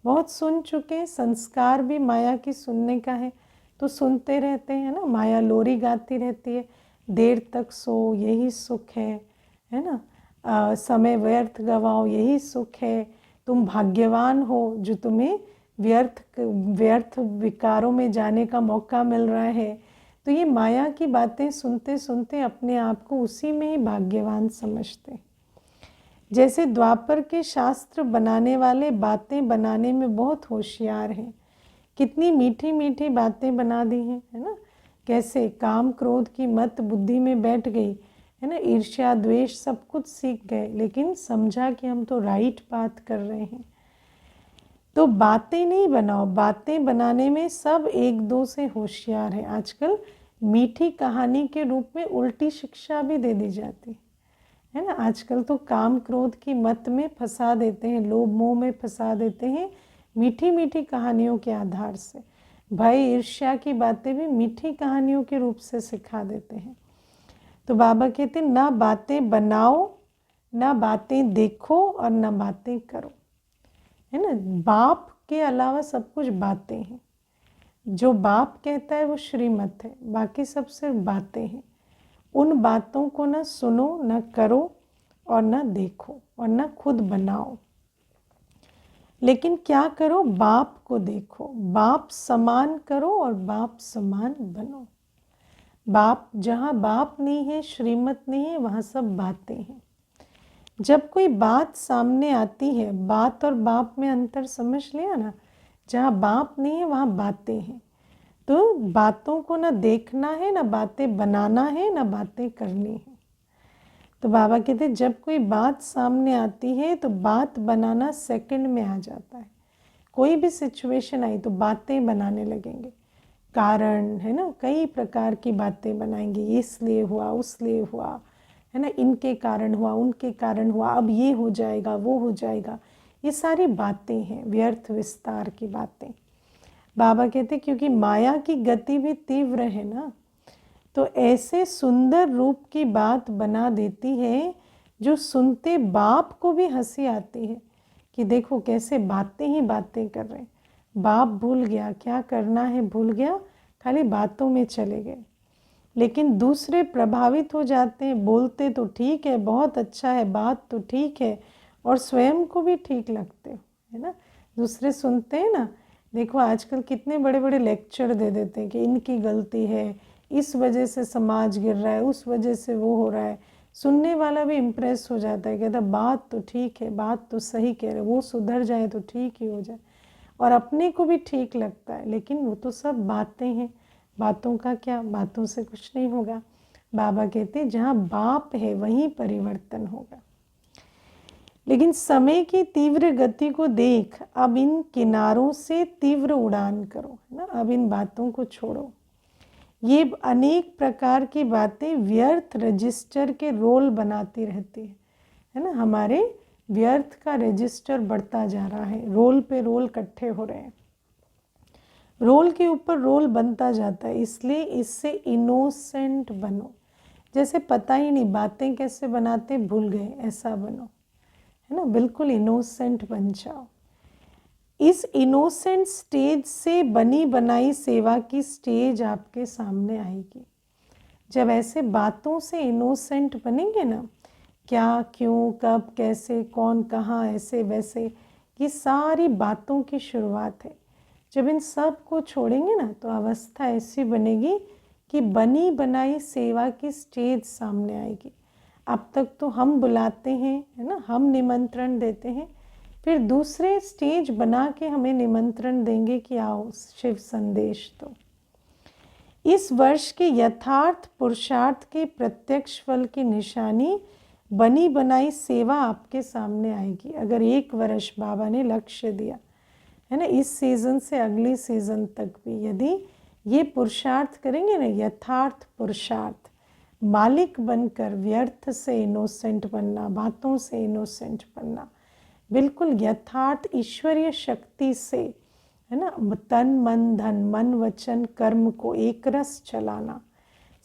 बहुत सुन चुके हैं। संस्कार भी माया की सुनने का है तो सुनते रहते हैं ना। माया लोरी गाती रहती है, देर तक सो यही सुख है ना, समय व्यर्थ गवाओ यही सुख है, तुम भाग्यवान हो जो तुम्हें व्यर्थ विकारों में जाने का मौका मिल रहा है। तो ये माया की बातें सुनते सुनते अपने आप को उसी में ही भाग्यवान समझते। जैसे द्वापर के शास्त्र बनाने वाले बातें बनाने में बहुत होशियार हैं, कितनी मीठी मीठी बातें बना दी हैं, है ना। कैसे काम क्रोध की मत बुद्धि में बैठ गई, है ना, ईर्ष्या द्वेष सब कुछ सीख गए, लेकिन समझा कि हम तो राइट बात कर रहे हैं। तो बातें नहीं बनाओ, बातें बनाने में सब एक दो से होशियार है। आजकल मीठी कहानी के रूप में उल्टी शिक्षा भी दे दी जाती है ना। आजकल तो काम क्रोध की मत में फंसा देते हैं, लोभ मोह में फंसा देते हैं मीठी मीठी कहानियों के आधार से। भय ईर्ष्या की बातें भी मीठी कहानियों के रूप से सिखा देते हैं। तो बाबा कहते हैं ना बातें बनाओ, ना बातें देखो और ना बातें करो, है ना। बाप के अलावा सब कुछ बातें हैं। जो बाप कहता है वो श्रीमत है, बाकी सब सिर्फ बातें हैं। उन बातों को ना सुनो, ना करो और ना देखो और ना खुद बनाओ। लेकिन क्या करो, बाप को देखो, बाप समान करो और बाप समान बनो। बाप जहाँ बाप नहीं है, श्रीमत नहीं है, वहाँ सब बातें हैं। जब कोई बात सामने आती है, बात और बाप में अंतर समझ लिया ना। जहाँ बाप नहीं है वहाँ बातें हैं। तो बातों को ना देखना है, ना बातें बनाना है, ना बातें करनी है। तो बाबा कहते हैं जब कोई बात सामने आती है तो बात बनाना सेकंड में आ जाता है। कोई भी सिचुएशन आई तो बातें बनाने लगेंगे, कारण है ना, कई प्रकार की बातें बनाएंगे। इसलिए हुआ, उसलिए हुआ, है ना, इनके कारण हुआ, उनके कारण हुआ, अब ये हो जाएगा, वो हो जाएगा। ये सारी बातें हैं, व्यर्थ विस्तार की बातें। बाबा कहते क्योंकि माया की गति भी तीव्र है ना, तो ऐसे सुंदर रूप की बात बना देती है जो सुनते बाप को भी हंसी आती है कि देखो कैसे बातें ही बातें कर रहे हैं। बाप भूल गया, क्या करना है भूल गया, खाली बातों में चले गए। लेकिन दूसरे प्रभावित हो जाते हैं, बोलते तो ठीक है, बहुत अच्छा है, बात तो ठीक है, और स्वयं को भी ठीक लगते हो, है ना। दूसरे सुनते हैं ना, देखो आजकल कितने बड़े बड़े लेक्चर दे देते हैं कि इनकी गलती है, इस वजह से समाज गिर रहा है, उस वजह से वो हो रहा है। सुनने वाला भी इम्प्रेस हो जाता है, कहता बात तो ठीक है, बात तो सही कह रहे, वो सुधर जाए तो ठीक ही हो जाए, और अपने को भी ठीक लगता है। लेकिन वो तो सब बातें हैं, बातों का क्या, बातों से कुछ नहीं होगा। बाबा कहते हैं जहाँ बाप है वहीं परिवर्तन होगा। लेकिन समय की तीव्र गति को देख अब इन किनारों से तीव्र उड़ान करो, है ना। अब इन बातों को छोड़ो। ये अनेक प्रकार की बातें व्यर्थ रजिस्टर के रोल बनाती रहती है ना। हमारे व्यर्थ का रजिस्टर बढ़ता जा रहा है, रोल पे रोल इकट्ठे हो रहे हैं, रोल के ऊपर रोल बनता जाता है। इसलिए इससे इनोसेंट बनो। जैसे पता ही नहीं बातें कैसे बनाते, भूल गए, ऐसा बनो, है ना। बिल्कुल इनोसेंट बन जाओ। इस इनोसेंट स्टेज से बनी बनाई सेवा की स्टेज आपके सामने आएगी। जब ऐसे बातों से इनोसेंट बनेंगे ना, क्या, क्यों, कब, कैसे, कौन, कहाँ, ऐसे वैसे, ये सारी बातों की शुरुआत है। जब इन सब को छोड़ेंगे ना तो अवस्था ऐसी बनेगी कि बनी बनाई सेवा की स्टेज सामने आएगी। अब तक तो हम बुलाते हैं, है ना, हम निमंत्रण देते हैं, फिर दूसरे स्टेज बना के हमें निमंत्रण देंगे कि आओ शिव संदेश दो। इस वर्ष के यथार्थ पुरुषार्थ के प्रत्यक्ष फल की निशानी बनी बनाई सेवा आपके सामने आएगी। अगर 1 वर्ष बाबा ने लक्ष्य दिया है ना, इस सीज़न से अगली सीज़न तक भी यदि ये पुरुषार्थ करेंगे ना, यथार्थ पुरुषार्थ, मालिक बनकर व्यर्थ से इनोसेंट बनना, बातों से इनोसेंट बनना, बिल्कुल यथार्थ ईश्वरीय शक्ति से, है ना, तन मन धन मन वचन कर्म को एक रस चलाना,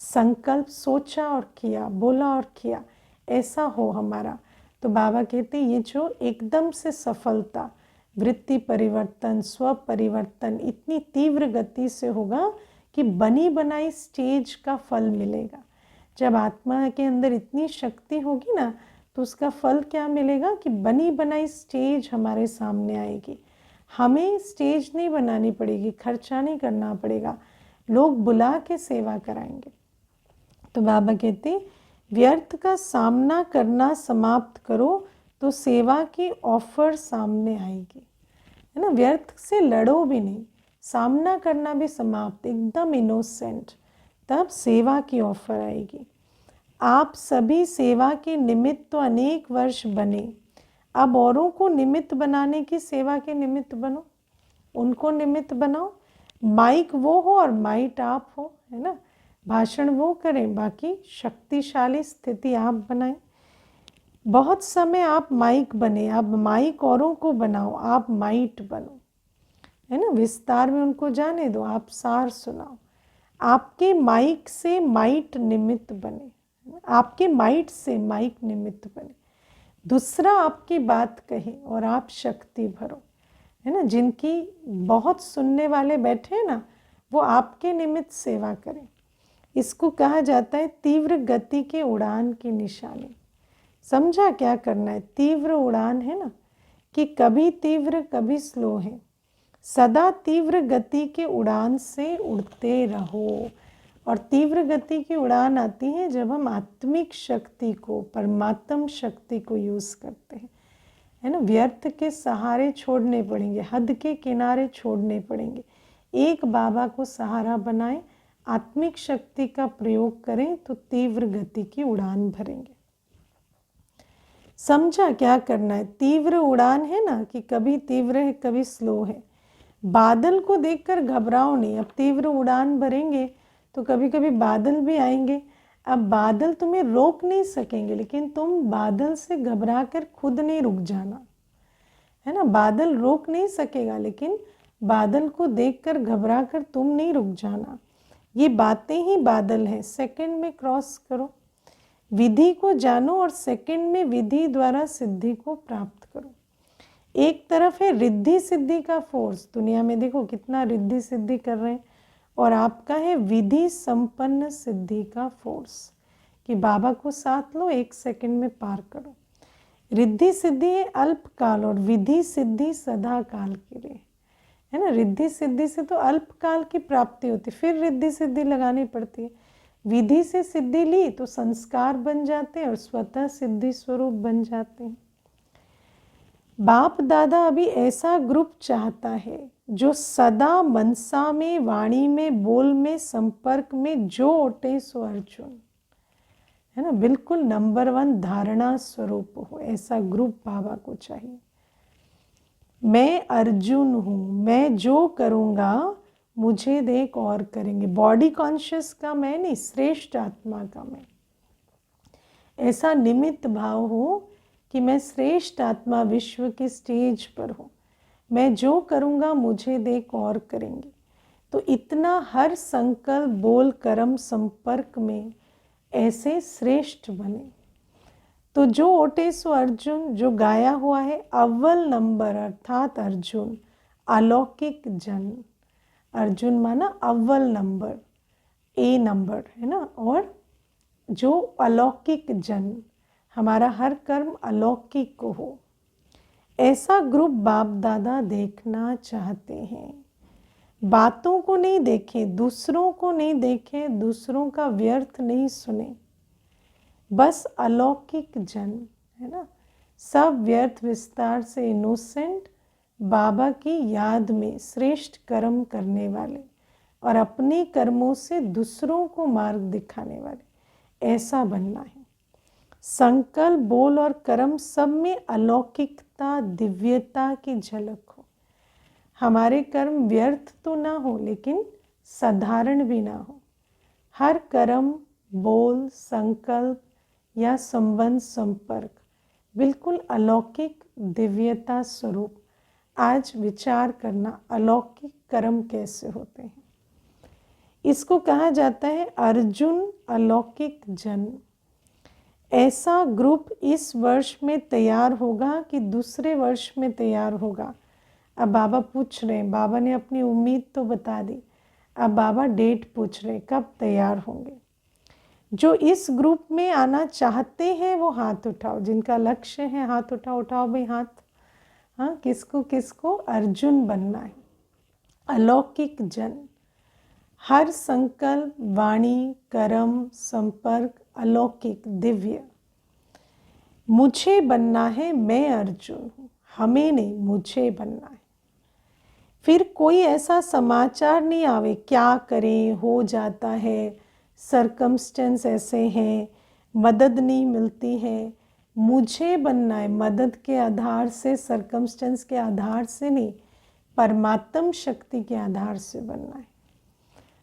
संकल्प सोचा और किया, बोला और किया, ऐसा हो हमारा। तो बाबा कहते ये जो एकदम से सफलता, वृत्ति परिवर्तन, स्व परिवर्तन इतनी तीव्र गति से होगा कि बनी बनाई स्टेज का फल मिलेगा। जब आत्मा के अंदर इतनी शक्ति होगी ना तो उसका फल क्या मिलेगा कि बनी बनाई स्टेज हमारे सामने आएगी। हमें स्टेज नहीं बनानी पड़ेगी, खर्चा नहीं करना पड़ेगा, लोग बुला के सेवा कराएंगे। तो बाबा कहते व्यर्थ का सामना करना समाप्त करो तो सेवा की ऑफर सामने आएगी, है ना। व्यर्थ से लड़ो भी नहीं, सामना करना भी समाप्त, एकदम इनोसेंट, तब सेवा की ऑफर आएगी। आप सभी सेवा के निमित्त तो अनेक वर्ष बने, अब औरों को निमित्त बनाने की सेवा के निमित्त बनो, उनको निमित्त बनाओ। माइक वो हो और माइट आप हो, है ना, भाषण वो करें, बाकी शक्तिशाली स्थिति आप बनाएं। बहुत समय आप माइक बने, अब माइक औरों को बनाओ, आप माइट बनो, है ना। विस्तार में उनको जाने दो, आप सार सुनाओ। आपके माइक से माइट निमित्त बने, आपके माइट से माइक निमित्त बने। दूसरा आपकी बात कहे और आप शक्ति भरो, है ना। जिनकी बहुत सुनने वाले बैठे हैं ना, वो आपके निमित्त सेवा करें। इसको कहा जाता है तीव्र गति के उड़ान की निशानी। समझा क्या करना है? तीव्र उड़ान है ना, कि कभी तीव्र कभी स्लो है, सदा तीव्र गति के उड़ान से उड़ते रहो। और तीव्र गति की उड़ान आती है जब हम आत्मिक शक्ति को, परमात्म शक्ति को यूज़ करते हैं, है ना। व्यर्थ के सहारे छोड़ने पड़ेंगे, हद के किनारे छोड़ने पड़ेंगे। एक बाबा को सहारा बनाएं, आत्मिक शक्ति का प्रयोग करें तो तीव्र गति की उड़ान भरेंगे। समझा क्या करना है? तीव्र उड़ान है ना, कि कभी तीव्र है कभी स्लो है। बादल को देखकर घबराओ नहीं। अब तीव्र उड़ान भरेंगे तो कभी कभी बादल भी आएंगे। अब बादल तुम्हें रोक नहीं सकेंगे, लेकिन तुम बादल से घबरा कर खुद नहीं रुक जाना, है ना। बादल रोक नहीं सकेगा, लेकिन बादल को देखकर घबरा कर तुम नहीं रुक जाना। ये बातें ही बादल हैं, सेकंड में क्रॉस करो। विधि को जानो और सेकंड में विधि द्वारा सिद्धि को प्राप्त करो। एक तरफ है रिद्धि सिद्धि का फोर्स, दुनिया में देखो कितना रिद्धि सिद्धि कर रहे हैं, और आपका है विधि संपन्न सिद्धि का फोर्स, कि बाबा को साथ लो, 1 सेकंड में पार करो। रिद्धि सिद्धि है अल्पकाल और विधि सिद्धि सदा काल के लिए, है ना। रिद्धि सिद्धि से तो अल्पकाल की प्राप्ति होती, फिर रिद्धि सिद्धि लगानी पड़ती है। विधि से सिद्धि ली तो संस्कार बन जाते हैं और स्वतः सिद्धि स्वरूप बन जाते हैं। बाप दादा अभी ऐसा ग्रुप चाहता है जो सदा मनसा में, वाणी में, बोल में, संपर्क में जो ओटे सो अर्जुन, है ना। बिल्कुल नंबर 1 धारणा स्वरूप हो, ऐसा ग्रुप बाबा को चाहिए। मैं अर्जुन हूँ, मैं जो करूँगा मुझे देख और करेंगे। बॉडी कॉन्शियस का मैं नहीं, श्रेष्ठ आत्मा का मैं। ऐसा निमित्त भाव हो कि मैं श्रेष्ठ आत्मा विश्व की स्टेज पर हूँ, मैं जो करूँगा मुझे देख और करेंगे। तो इतना हर संकल्प, बोल, कर्म, संपर्क में ऐसे श्रेष्ठ बने। तो जो ओटे सो अर्जुन, जो गाया हुआ है, अव्वल नंबर अर्थात अर्जुन, अलौकिक जन। अर्जुन माना अव्वल नंबर, ए नंबर, है ना। और जो अलौकिक जन, हमारा हर कर्म अलौकिक को हो, ऐसा ग्रुप बाप दादा देखना चाहते हैं। बातों को नहीं देखें, दूसरों को नहीं देखें, दूसरों का व्यर्थ नहीं सुने, बस अलौकिक जन, है ना, सब व्यर्थ विस्तार से इनोसेंट, बाबा की याद में श्रेष्ठ कर्म करने वाले और अपने कर्मों से दूसरों को मार्ग दिखाने वाले, ऐसा बनना है। संकल्प, बोल और कर्म सब में अलौकिकता, दिव्यता की झलक हो। हमारे कर्म व्यर्थ तो ना हो, लेकिन साधारण भी ना हो। हर कर्म, बोल, संकल्प या संबंध, संपर्क बिल्कुल अलौकिक दिव्यता स्वरूप। आज विचार करना, अलौकिक कर्म कैसे होते हैं। इसको कहा जाता है अर्जुन अलौकिक जन। ऐसा ग्रुप इस वर्ष में तैयार होगा कि दूसरे वर्ष में तैयार होगा। अब बाबा पूछ रहे हैं, बाबा ने अपनी उम्मीद तो बता दी, अब बाबा डेट पूछ रहे कब तैयार होंगे। जो इस ग्रुप में आना चाहते हैं वो हाथ उठाओ, जिनका लक्ष्य है हाथ उठाओ, उठाओ भाई हाथ। हाँ, किसको किसको अर्जुन बनना है, अलौकिक जन। हर संकल्प, वाणी, कर्म, संपर्क अलौकिक, दिव्य। मुझे बनना है, मैं अर्जुन हूँ, हमें नहीं, मुझे बनना है। फिर कोई ऐसा समाचार नहीं आवे, क्या करें, हो जाता है, सरकमस्टेंस ऐसे हैं, मदद नहीं मिलती है। मुझे बनना है, मदद के आधार से, सरकमस्टेंस के आधार से नहीं, परमात्म शक्ति के आधार से बनना है।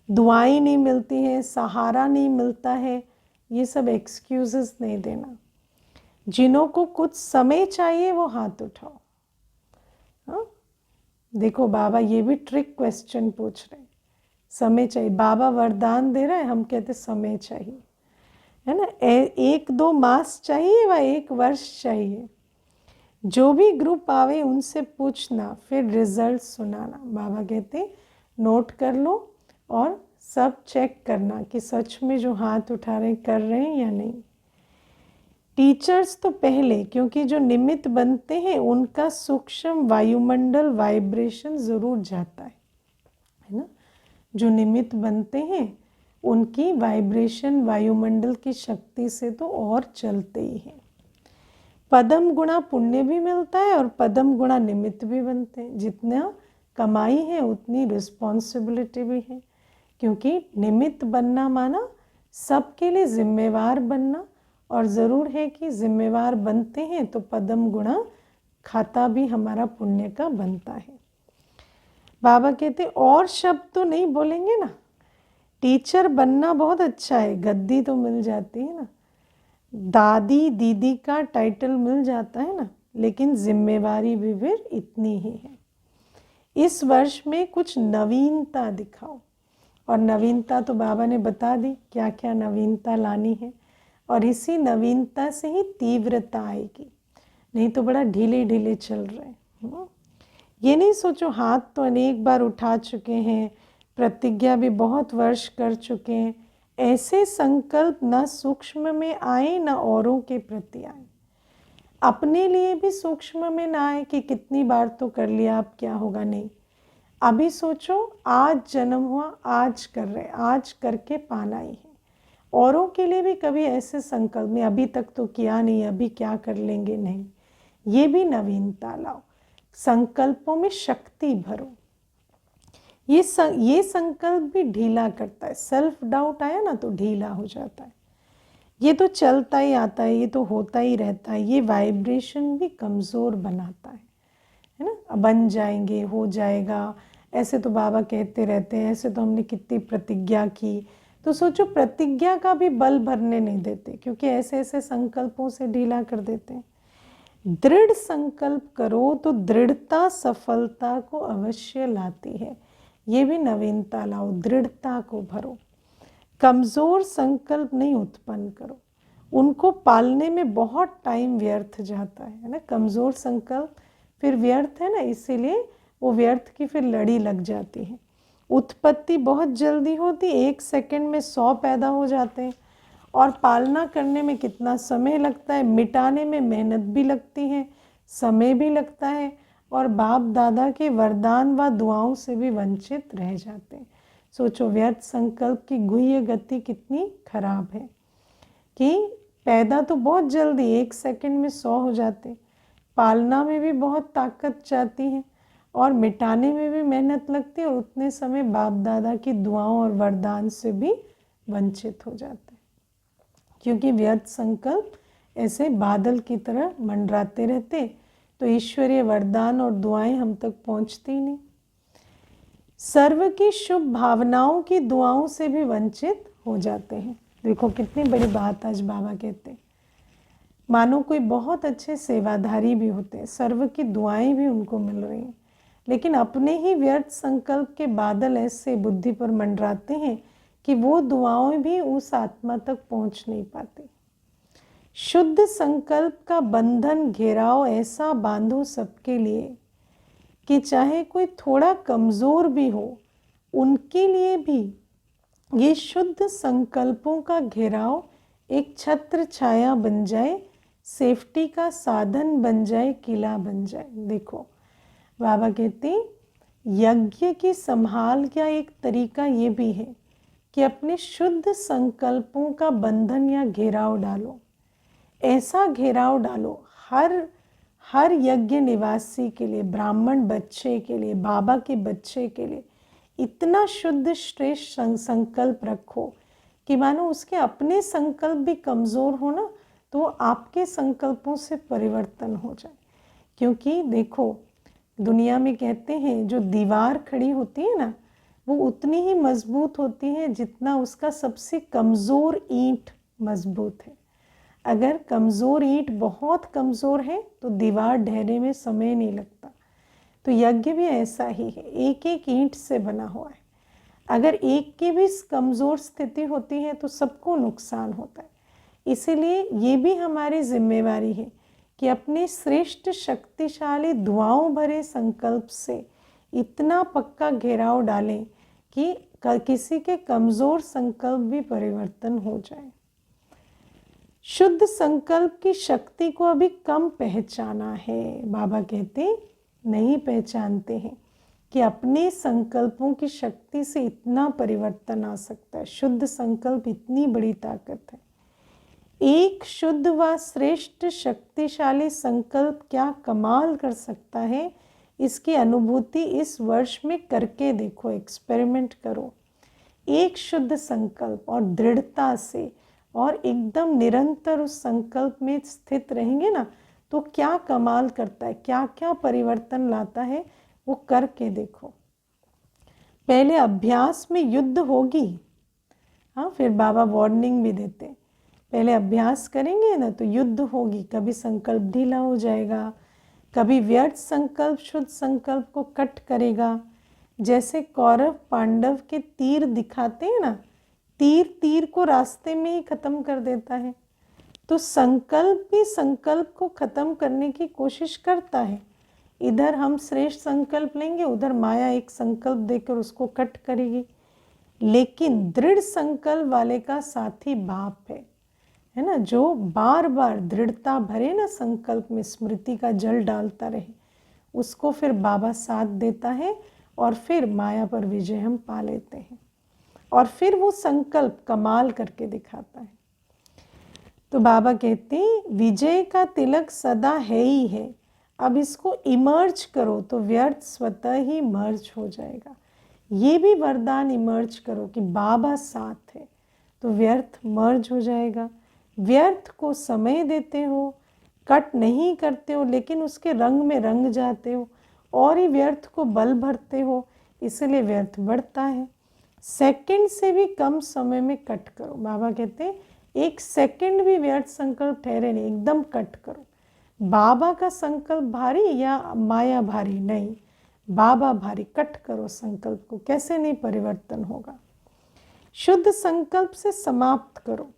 दुआएं नहीं मिलती हैं, सहारा नहीं मिलता है, ये सब एक्सक्यूजेस नहीं देना। जिन्हों को कुछ समय चाहिए वो हाथ उठाओ। हाँ, देखो बाबा ये भी ट्रिक क्वेश्चन पूछ रहे हैं। समय चाहिए, बाबा वरदान दे रहा है, हम कहते समय चाहिए, है ना। 1-2 मास चाहिए व 1 वर्ष चाहिए। जो भी ग्रुप आवे उनसे पूछना, फिर रिजल्ट सुनाना। बाबा कहते नोट कर लो और सब चेक करना कि सच में जो हाथ उठा रहे हैं कर रहे हैं या नहीं। टीचर्स तो पहले, क्योंकि जो निमित्त बनते हैं उनका सूक्ष्म वायुमंडल वाइब्रेशन ज़रूर जाता है ना। जो निमित्त बनते हैं उनकी वाइब्रेशन वायुमंडल की शक्ति से तो और चलते ही हैं। पदम गुणा पुण्य भी मिलता है और पदम गुणा निमित्त भी बनते हैं। जितना कमाई है उतनी रिस्पॉन्सिबिलिटी भी है, क्योंकि निमित्त बनना माना सबके लिए जिम्मेवार बनना। और ज़रूर है कि जिम्मेवार बनते हैं तो पदम गुणा खाता भी हमारा पुण्य का बनता है। बाबा कहते और शब्द तो नहीं बोलेंगे ना। टीचर बनना बहुत अच्छा है, गद्दी तो मिल जाती है ना, दादी दीदी का टाइटल मिल जाता है ना, लेकिन जिम्मेवारी भी फिर इतनी ही है। इस वर्ष में कुछ नवीनता दिखाओ। और नवीनता तो बाबा ने बता दी क्या क्या नवीनता लानी है, और इसी नवीनता से ही तीव्रता आएगी। नहीं तो बड़ा ढीले ढीले चल रहे हैं। ये नहीं सोचो हाथ तो अनेक बार उठा चुके हैं, प्रतिज्ञा भी बहुत वर्ष कर चुके हैं। ऐसे संकल्प न सूक्ष्म में आए न औरों के प्रति आए। अपने लिए भी सूक्ष्म में ना आए कि कितनी बार तो कर लिया, अब क्या होगा। नहीं, अभी सोचो आज जन्म हुआ, आज कर रहे, आज करके पाना ही है। औरों के लिए भी कभी ऐसे संकल्प नहीं, अभी तक तो किया नहीं, अभी क्या कर लेंगे, नहीं। ये भी नवीनता लाओ, संकल्पों में शक्ति भरो। ये संकल्प भी ढीला करता है। सेल्फ डाउट आया ना तो ढीला हो जाता है। ये तो चलता ही आता है, ये तो होता ही रहता है। ये वाइब्रेशन भी कमज़ोर बनाता है ना। बन जाएंगे, हो जाएगा, ऐसे तो बाबा कहते रहते हैं, ऐसे तो हमने कितनी प्रतिज्ञा की। तो सोचो प्रतिज्ञा का भी बल भरने नहीं देते, क्योंकि ऐसे ऐसे संकल्पों से ढीला कर देते हैं। दृढ़ संकल्प करो तो दृढ़ता सफलता को अवश्य लाती है। ये भी नवीनता लाओ, दृढ़ता को भरो। कमज़ोर संकल्प नहीं उत्पन्न करो, उनको पालने में बहुत टाइम व्यर्थ जाता है ना। कमज़ोर संकल्प फिर व्यर्थ है ना, इसीलिए वो व्यर्थ की फिर लड़ी लग जाती है। उत्पत्ति बहुत जल्दी होती, 1 सेकंड में 100 पैदा हो जाते हैं, और पालना करने में कितना समय लगता है, मिटाने में मेहनत भी लगती है, समय भी लगता है। और बाप दादा के वरदान व दुआओं से भी वंचित रह जाते हैं। सोचो व्यर्थ संकल्प की गुह्य गति कितनी खराब है कि पैदा तो बहुत जल्दी 1 सेकंड में 100 हो जाते, पालना में भी बहुत ताकत जाती है और मिटाने में भी मेहनत लगती है, और उतने समय बाप दादा की दुआओं और वरदान से भी वंचित हो जाते हैं, क्योंकि व्यर्थ संकल्प ऐसे बादल की तरह मंडराते रहते, तो ईश्वरीय वरदान और दुआएं हम तक पहुंचती नहीं। सर्व की शुभ भावनाओं की दुआओं से भी वंचित हो जाते हैं। देखो कितनी बड़ी बात आज बाबा कहते हैं। मानो कोई बहुत अच्छे सेवाधारी भी होते हैं, सर्व की दुआएं भी उनको मिल रही हैं, लेकिन अपने ही व्यर्थ संकल्प के बादल ऐसे बुद्धि पर मंडराते हैं कि वो दुआएं भी उस आत्मा तक पहुंच नहीं पाती। शुद्ध संकल्प का बंधन घेराव ऐसा बांधो सबके लिए कि चाहे कोई थोड़ा कमज़ोर भी हो, उनके लिए भी ये शुद्ध संकल्पों का घेराव एक छत्र छाया बन जाए, सेफ्टी का साधन बन जाए, किला बन जाए। देखो बाबा कहते यज्ञ की संभाल का एक तरीका ये भी है कि अपने शुद्ध संकल्पों का बंधन या घेराव डालो, ऐसा घेराव डालो हर यज्ञ निवासी के लिए, ब्राह्मण बच्चे के लिए, बाबा के बच्चे के लिए इतना शुद्ध श्रेष्ठ संकल्प रखो कि मानो उसके अपने संकल्प भी कमज़ोर हो ना, तो आपके संकल्पों से परिवर्तन हो जाए। क्योंकि देखो दुनिया में कहते हैं जो दीवार खड़ी होती है ना, वो उतनी ही मजबूत होती है जितना उसका सबसे कमज़ोर ईंट मजबूत है। अगर कमज़ोर ईंट बहुत कमज़ोर है तो दीवार ढहने में समय नहीं लगता। तो यज्ञ भी ऐसा ही है, एक एक ईंट से बना हुआ है। अगर एक की भी कमज़ोर स्थिति होती है तो सबको नुकसान होता है। इसीलिए ये भी हमारी जिम्मेवारी है कि अपने श्रेष्ठ शक्तिशाली दुआओं भरे संकल्प से इतना पक्का घेराव डालें कि किसी के कमज़ोर संकल्प भी परिवर्तन हो जाए। शुद्ध संकल्प की शक्ति को अभी कम पहचाना है। बाबा कहते नहीं पहचानते हैं कि अपने संकल्पों की शक्ति से इतना परिवर्तन आ सकता है। शुद्ध संकल्प इतनी बड़ी ताकत है। एक शुद्ध व श्रेष्ठ शक्तिशाली संकल्प क्या कमाल कर सकता है, इसकी अनुभूति इस वर्ष में करके देखो, एक्सपेरिमेंट करो। एक शुद्ध संकल्प और दृढ़ता से और एकदम निरंतर उस संकल्प में स्थित रहेंगे ना, तो क्या कमाल करता है, क्या क्या परिवर्तन लाता है, वो करके देखो। पहले अभ्यास में युद्ध होगी, हाँ, फिर बाबा वार्निंग भी देते हैं। पहले अभ्यास करेंगे ना तो युद्ध होगी, कभी संकल्प ढीला हो जाएगा, कभी व्यर्थ संकल्प शुद्ध संकल्प को कट करेगा। जैसे कौरव पांडव के तीर दिखाते हैं ना, तीर को रास्ते में ही खत्म कर देता है। तो संकल्प भी संकल्प को खत्म करने की कोशिश करता है। इधर हम श्रेष्ठ संकल्प लेंगे, उधर माया एक संकल्प देकर उसको कट करेगी। लेकिन दृढ़ संकल्प वाले का साथी बाप है ना, जो बार बार दृढ़ता भरे ना संकल्प में स्मृति का जल डालता रहे, उसको फिर बाबा साथ देता है और फिर माया पर विजय हम पा लेते हैं। और फिर वो संकल्प कमाल करके दिखाता है। तो बाबा कहते हैं विजय का तिलक सदा है ही है, अब इसको इमर्ज करो तो व्यर्थ स्वतः ही मर्ज हो जाएगा। ये भी वरदान इमर्ज करो कि बाबा साथ है तो व्यर्थ मर्ज हो जाएगा। व्यर्थ को समय देते हो, कट नहीं करते हो, लेकिन उसके रंग में रंग जाते हो और ही व्यर्थ को बल भरते हो, इसलिए व्यर्थ बढ़ता है। सेकंड से भी कम समय में कट करो। बाबा कहते हैं 1 सेकंड भी व्यर्थ संकल्प ठहरे नहीं, एकदम कट करो। बाबा का संकल्प भारी या माया भारी, नहीं, बाबा भारी, कट करो संकल्प को, कैसे नहीं परिवर्तन होगा। शुद्ध संकल्प से समाप्त करो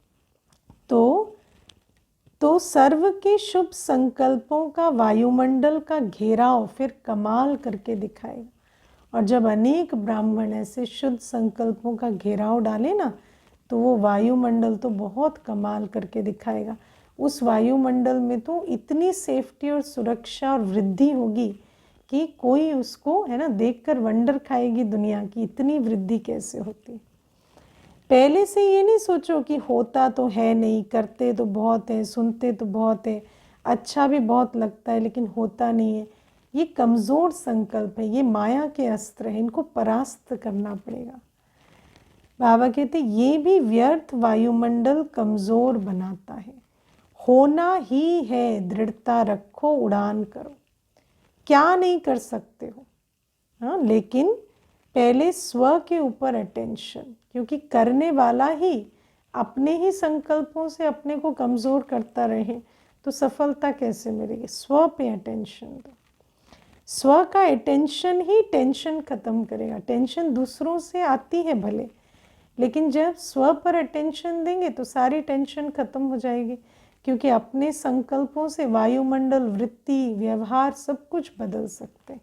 तो सर्व के शुभ संकल्पों का वायुमंडल का घेराव फिर कमाल करके दिखाएगा। और जब अनेक ब्राह्मण ऐसे शुद्ध संकल्पों का घेराव डाले ना, तो वो वायुमंडल तो बहुत कमाल करके दिखाएगा। उस वायुमंडल में तो इतनी सेफ्टी और सुरक्षा और वृद्धि होगी कि कोई उसको है ना देखकर वंडर खाएगी दुनिया की इतनी वृद्धि कैसे होती। पहले से ये नहीं सोचो कि होता तो है नहीं, करते तो बहुत है, सुनते तो बहुत है, अच्छा भी बहुत लगता है लेकिन होता नहीं है। ये कमज़ोर संकल्प है, ये माया के अस्त्र है, इनको परास्त करना पड़ेगा। बाबा कहते ये भी व्यर्थ वायुमंडल कमज़ोर बनाता है। होना ही है, दृढ़ता रखो, उड़ान करो। क्या नहीं कर सकते हो, हाँ, लेकिन पहले स्व के ऊपर अटेंशन, क्योंकि करने वाला ही अपने ही संकल्पों से अपने को कमज़ोर करता रहे तो सफलता कैसे मिलेगी। स्व पे अटेंशन दो। स्व का अटेंशन ही टेंशन ख़त्म करेगा। टेंशन दूसरों से आती है भले, लेकिन जब स्व पर अटेंशन देंगे तो सारी टेंशन ख़त्म हो जाएगी, क्योंकि अपने संकल्पों से वायुमंडल, वृत्ति, व्यवहार सब कुछ बदल सकते हैं।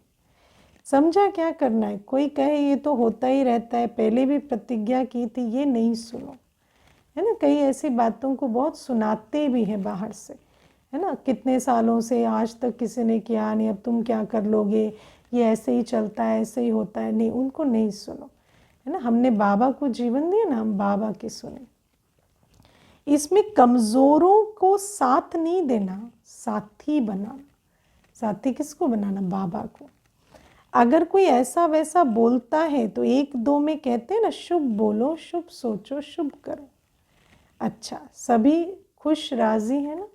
समझा क्या करना है। कोई कहे ये तो होता ही रहता है, पहले भी प्रतिज्ञा की थी, ये नहीं सुनो, है ना। कई ऐसी बातों को बहुत सुनाते भी हैं बाहर से, है ना, कितने सालों से आज तक किसी ने किया नहीं, अब तुम क्या कर लोगे, ये ऐसे ही चलता है, ऐसे ही होता है, नहीं, उनको नहीं सुनो, है ना। हमने बाबा को जीवन दिया ना, हम बाबा के सुने। इसमें कमज़ोरों को साथ नहीं देना, साथी बनाना। साथी किसको बनाना? बाबा को। अगर कोई ऐसा वैसा बोलता है तो एक दो में कहते हैं ना, शुभ बोलो, शुभ सोचो, शुभ करो। अच्छा, सभी खुश राजी है ना,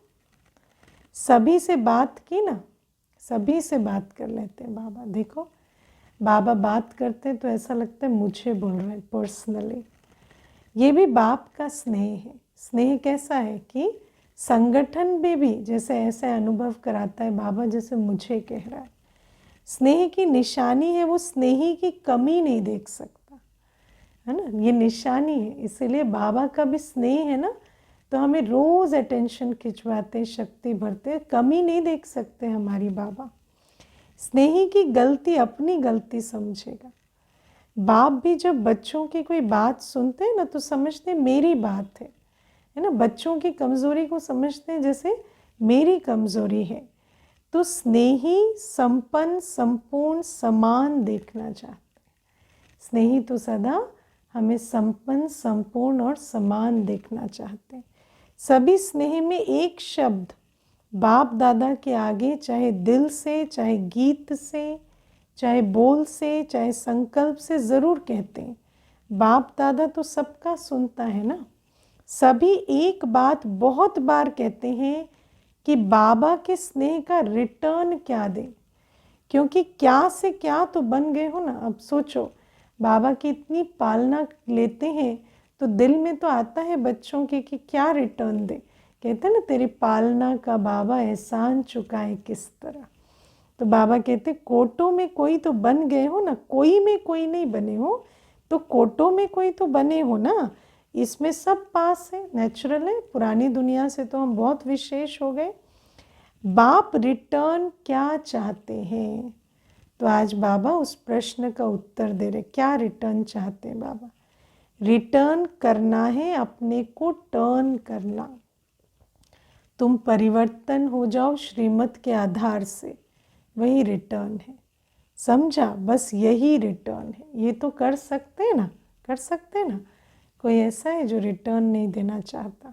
सभी से बात की ना, सभी से बात कर लेते हैं बाबा। देखो बाबा बात करते हैं तो ऐसा लगता है मुझे बोल रहे हैं पर्सनली। ये भी बाप का स्नेह है। स्नेह कैसा है कि संगठन में भी जैसे ऐसे अनुभव कराता है बाबा, जैसे मुझे कह रहा है। स्नेह की निशानी है, वो स्नेही की कमी नहीं देख सकता, है ना, ये निशानी है। इसीलिए बाबा का भी स्नेह है ना, तो हमें रोज़ अटेंशन खिंचवाते, शक्ति भरते, कमी नहीं देख सकते हमारी बाबा। स्नेही की गलती अपनी गलती समझेगा। बाप भी जब बच्चों की कोई बात सुनते हैं ना तो समझते हैं मेरी बात है ना। बच्चों की कमज़ोरी को समझते हैं जैसे मेरी कमज़ोरी है। तो स्नेही संपन्न, संपूर्ण, समान देखना चाहते हैं। स्नेही तो सदा हमें संपन्न, संपूर्ण और समान देखना चाहते हैं। सभी स्नेह में एक शब्द बाप दादा के आगे, चाहे दिल से, चाहे गीत से, चाहे बोल से, चाहे संकल्प से ज़रूर कहते हैं। बाप दादा तो सबका सुनता है ना। सभी एक बात बहुत बार कहते हैं कि बाबा के स्नेह का रिटर्न क्या दें, क्योंकि क्या से क्या तो बन गए हो ना। अब सोचो, बाबा की इतनी पालना लेते हैं तो दिल में तो आता है बच्चों के कि क्या रिटर्न दे। कहते हैं ना, तेरी पालना का बाबा एहसान चुकाए किस तरह। तो बाबा कहते कोटों में कोई तो बन गए हो ना, कोई में कोई नहीं बने हो, तो कोटों में कोई तो बने हो ना। इसमें सब पास है, नेचुरल है। पुरानी दुनिया से तो हम बहुत विशेष हो गए। बाप रिटर्न क्या चाहते हैं? तो आज बाबा उस प्रश्न का उत्तर दे रहे। क्या रिटर्न चाहते हैं बाबा? रिटर्न करना है, अपने को टर्न करना। तुम परिवर्तन हो जाओ श्रीमत के आधार से, वही रिटर्न है। समझा? बस यही रिटर्न है। ये तो कर सकते हैं ना, कर सकते हैं ना। कोई ऐसा है जो रिटर्न नहीं देना चाहता?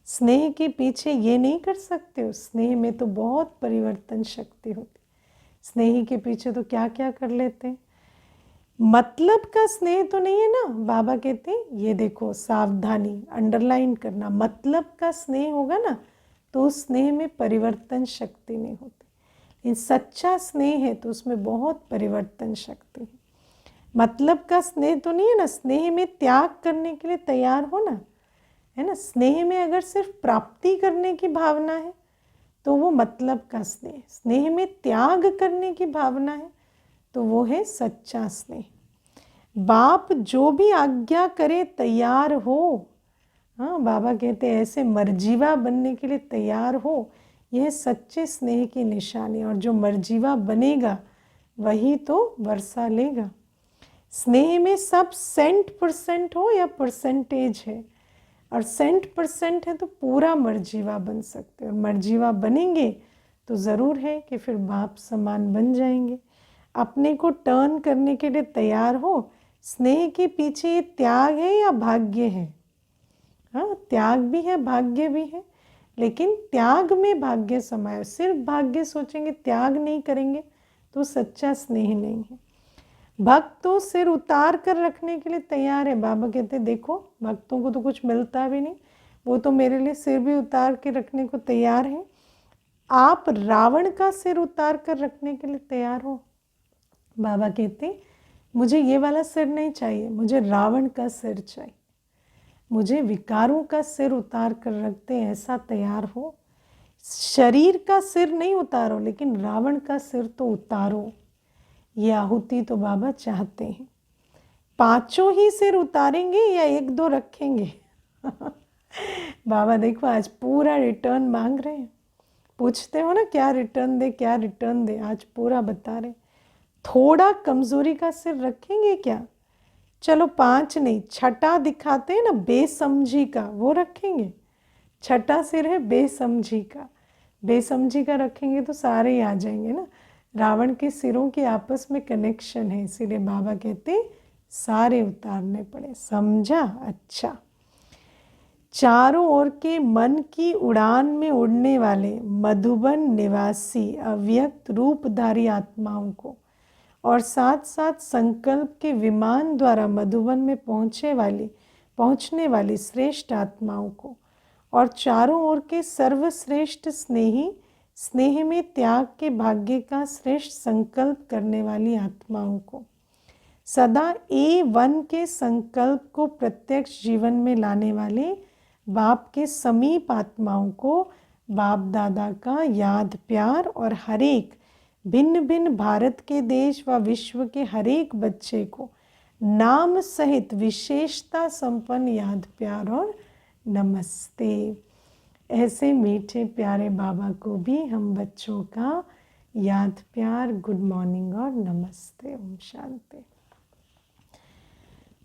स्नेह के पीछे ये नहीं कर सकते हो। स्नेह में तो बहुत परिवर्तन शक्ति होती। स्नेह के पीछे तो क्या क्या कर लेते हैं। मतलब का स्नेह तो नहीं है ना। बाबा कहते हैं ये देखो, सावधानी, अंडरलाइन करना। मतलब का स्नेह होगा ना तो उस स्नेह में परिवर्तन शक्ति नहीं होती। लेकिन सच्चा स्नेह है तो उसमें बहुत परिवर्तन शक्ति है। मतलब का स्नेह तो नहीं है ना। स्नेह में त्याग करने के लिए तैयार हो ना, है ना। स्नेह में अगर सिर्फ प्राप्ति करने की भावना है तो वो मतलब का स्नेह। स्नेह में त्याग करने की भावना है तो वो है सच्चा स्नेह। बाप जो भी आज्ञा करे तैयार हो। हाँ, बाबा कहते हैं ऐसे मर्जीवा बनने के लिए तैयार हो। यह सच्चे स्नेह की निशानी। और जो मर्जीवा बनेगा वही तो वर्षा लेगा। स्नेह में सब 100% हो या परसेंटेज है। और 100% है तो पूरा मर्जीवा बन सकते हैं। और मर्जीवा बनेंगे तो ज़रूर है कि फिर बाप समान बन जाएंगे। अपने को टर्न करने के लिए तैयार हो। स्नेह के पीछे ये त्याग है या भाग्य है? हाँ, त्याग भी है, भाग्य भी है, लेकिन त्याग में भाग्य समाया। सिर्फ भाग्य सोचेंगे, त्याग नहीं करेंगे तो सच्चा स्नेह नहीं है। भक्त तो सिर उतार कर रखने के लिए तैयार है। बाबा कहते देखो, भक्तों को तो कुछ मिलता भी नहीं, वो तो मेरे लिए सिर भी उतार के रखने को तैयार है। आप रावण का सिर उतार कर रखने के लिए तैयार हो? बाबा कहते मुझे ये वाला सिर नहीं चाहिए, मुझे रावण का सिर चाहिए। मुझे विकारों का सिर उतार कर रखते ऐसा तैयार हो। शरीर का सिर नहीं उतारो, लेकिन रावण का सिर तो उतारो। ये आहुति तो बाबा चाहते हैं। पांचों ही सिर उतारेंगे या एक दो रखेंगे? बाबा देखो आज पूरा रिटर्न मांग रहे हैं। पूछते हो ना क्या रिटर्न दे, क्या रिटर्न दे, आज पूरा बता रहे। थोड़ा कमजोरी का सिर रखेंगे क्या? चलो 5 नहीं, छठा दिखाते हैं ना, बेसमझी का, वो रखेंगे। छठा सिर है बेसमझी का। बेसमझी का रखेंगे तो सारे ही आ जाएंगे ना। रावण के सिरों के आपस में कनेक्शन है, इसीलिए बाबा कहते सारे उतारने पड़े। समझा? अच्छा। चारों ओर के मन की उड़ान में उड़ने वाले मधुबन निवासी अव्यक्त रूपधारी आत्माओं को और साथ साथ संकल्प के विमान द्वारा मधुबन में पहुंचने वाली श्रेष्ठ आत्माओं को और चारों ओर के सर्वश्रेष्ठ स्नेही, स्नेह में त्याग के भाग्य का श्रेष्ठ संकल्प करने वाली आत्माओं को, सदा A1 के संकल्प को प्रत्यक्ष जीवन में लाने वाले बाप के समीप आत्माओं को बाप दादा का याद प्यार और हरेक भिन्न भिन्न भारत के देश व विश्व के हरेक बच्चे को नाम सहित विशेषता संपन्न याद प्यार और नमस्ते। ऐसे मीठे प्यारे बाबा को भी हम बच्चों का याद प्यार, गुड मॉर्निंग और नमस्ते। ओम शांति।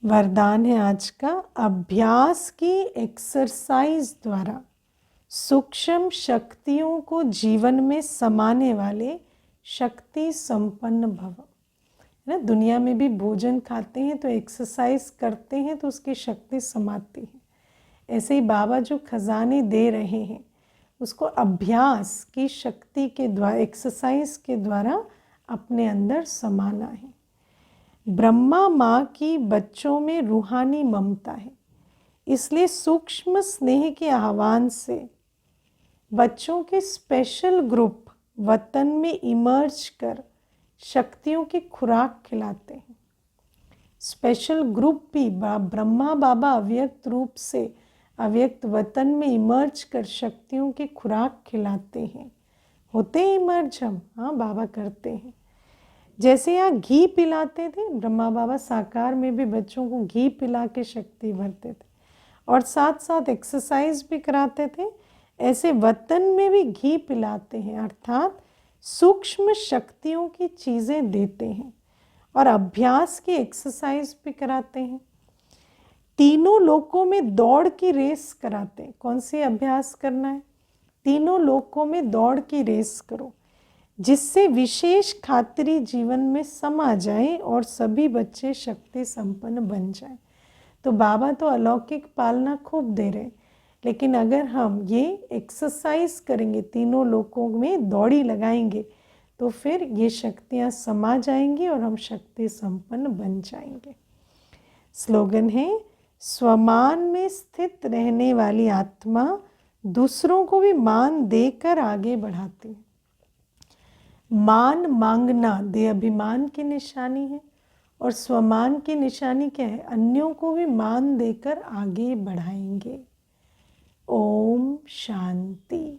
वरदान है आज का, अभ्यास की एक्सरसाइज द्वारा सूक्ष्म शक्तियों को जीवन में समाने वाले शक्ति संपन्न भव। है ना, दुनिया में भी भोजन खाते हैं तो एक्सरसाइज करते हैं तो उसकी शक्ति समाती है। ऐसे ही बाबा जो खजाने दे रहे हैं उसको अभ्यास की शक्ति के द्वारा, एक्सरसाइज के द्वारा अपने अंदर समाना है। ब्रह्मा माँ की बच्चों में रूहानी ममता है, इसलिए सूक्ष्म स्नेह के आह्वान से बच्चों के स्पेशल ग्रुप वतन में इमर्ज कर शक्तियों की खुराक खिलाते हैं। स्पेशल ग्रुप भी ब्रह्मा बाबा अव्यक्त रूप से अव्यक्त वतन में इमर्ज कर शक्तियों की खुराक खिलाते हैं। होते हैं इमर्ज हम, हाँ बाबा करते हैं। जैसे यहाँ घी पिलाते थे, ब्रह्मा बाबा साकार में भी बच्चों को घी पिला के शक्ति भरते थे और साथ साथ एक्सरसाइज भी कराते थे। ऐसे वतन में भी घी पिलाते हैं, अर्थात सूक्ष्म शक्तियों की चीज़ें देते हैं और अभ्यास की एक्सरसाइज भी कराते हैं। तीनों लोकों में दौड़ की रेस कराते हैं। कौन सी अभ्यास करना है? तीनों लोकों में दौड़ की रेस करो, जिससे विशेष खातिरी जीवन में समा जाए और सभी बच्चे शक्ति संपन्न बन जाएं। तो बाबा तो अलौकिक पालना खूब दे रहे, लेकिन अगर हम ये एक्सरसाइज करेंगे, तीनों लोकों में दौड़ी लगाएंगे, तो फिर ये शक्तियाँ समा जाएंगी और हम शक्ति संपन्न बन जाएंगे। स्लोगन है, स्वमान में स्थित रहने वाली आत्मा दूसरों को भी मान देकर आगे बढ़ाती है। मान मांगना देह अभिमान की निशानी है और स्वमान की निशानी क्या है? अन्यों को भी मान देकर आगे बढ़ाएंगे। ओम शांति।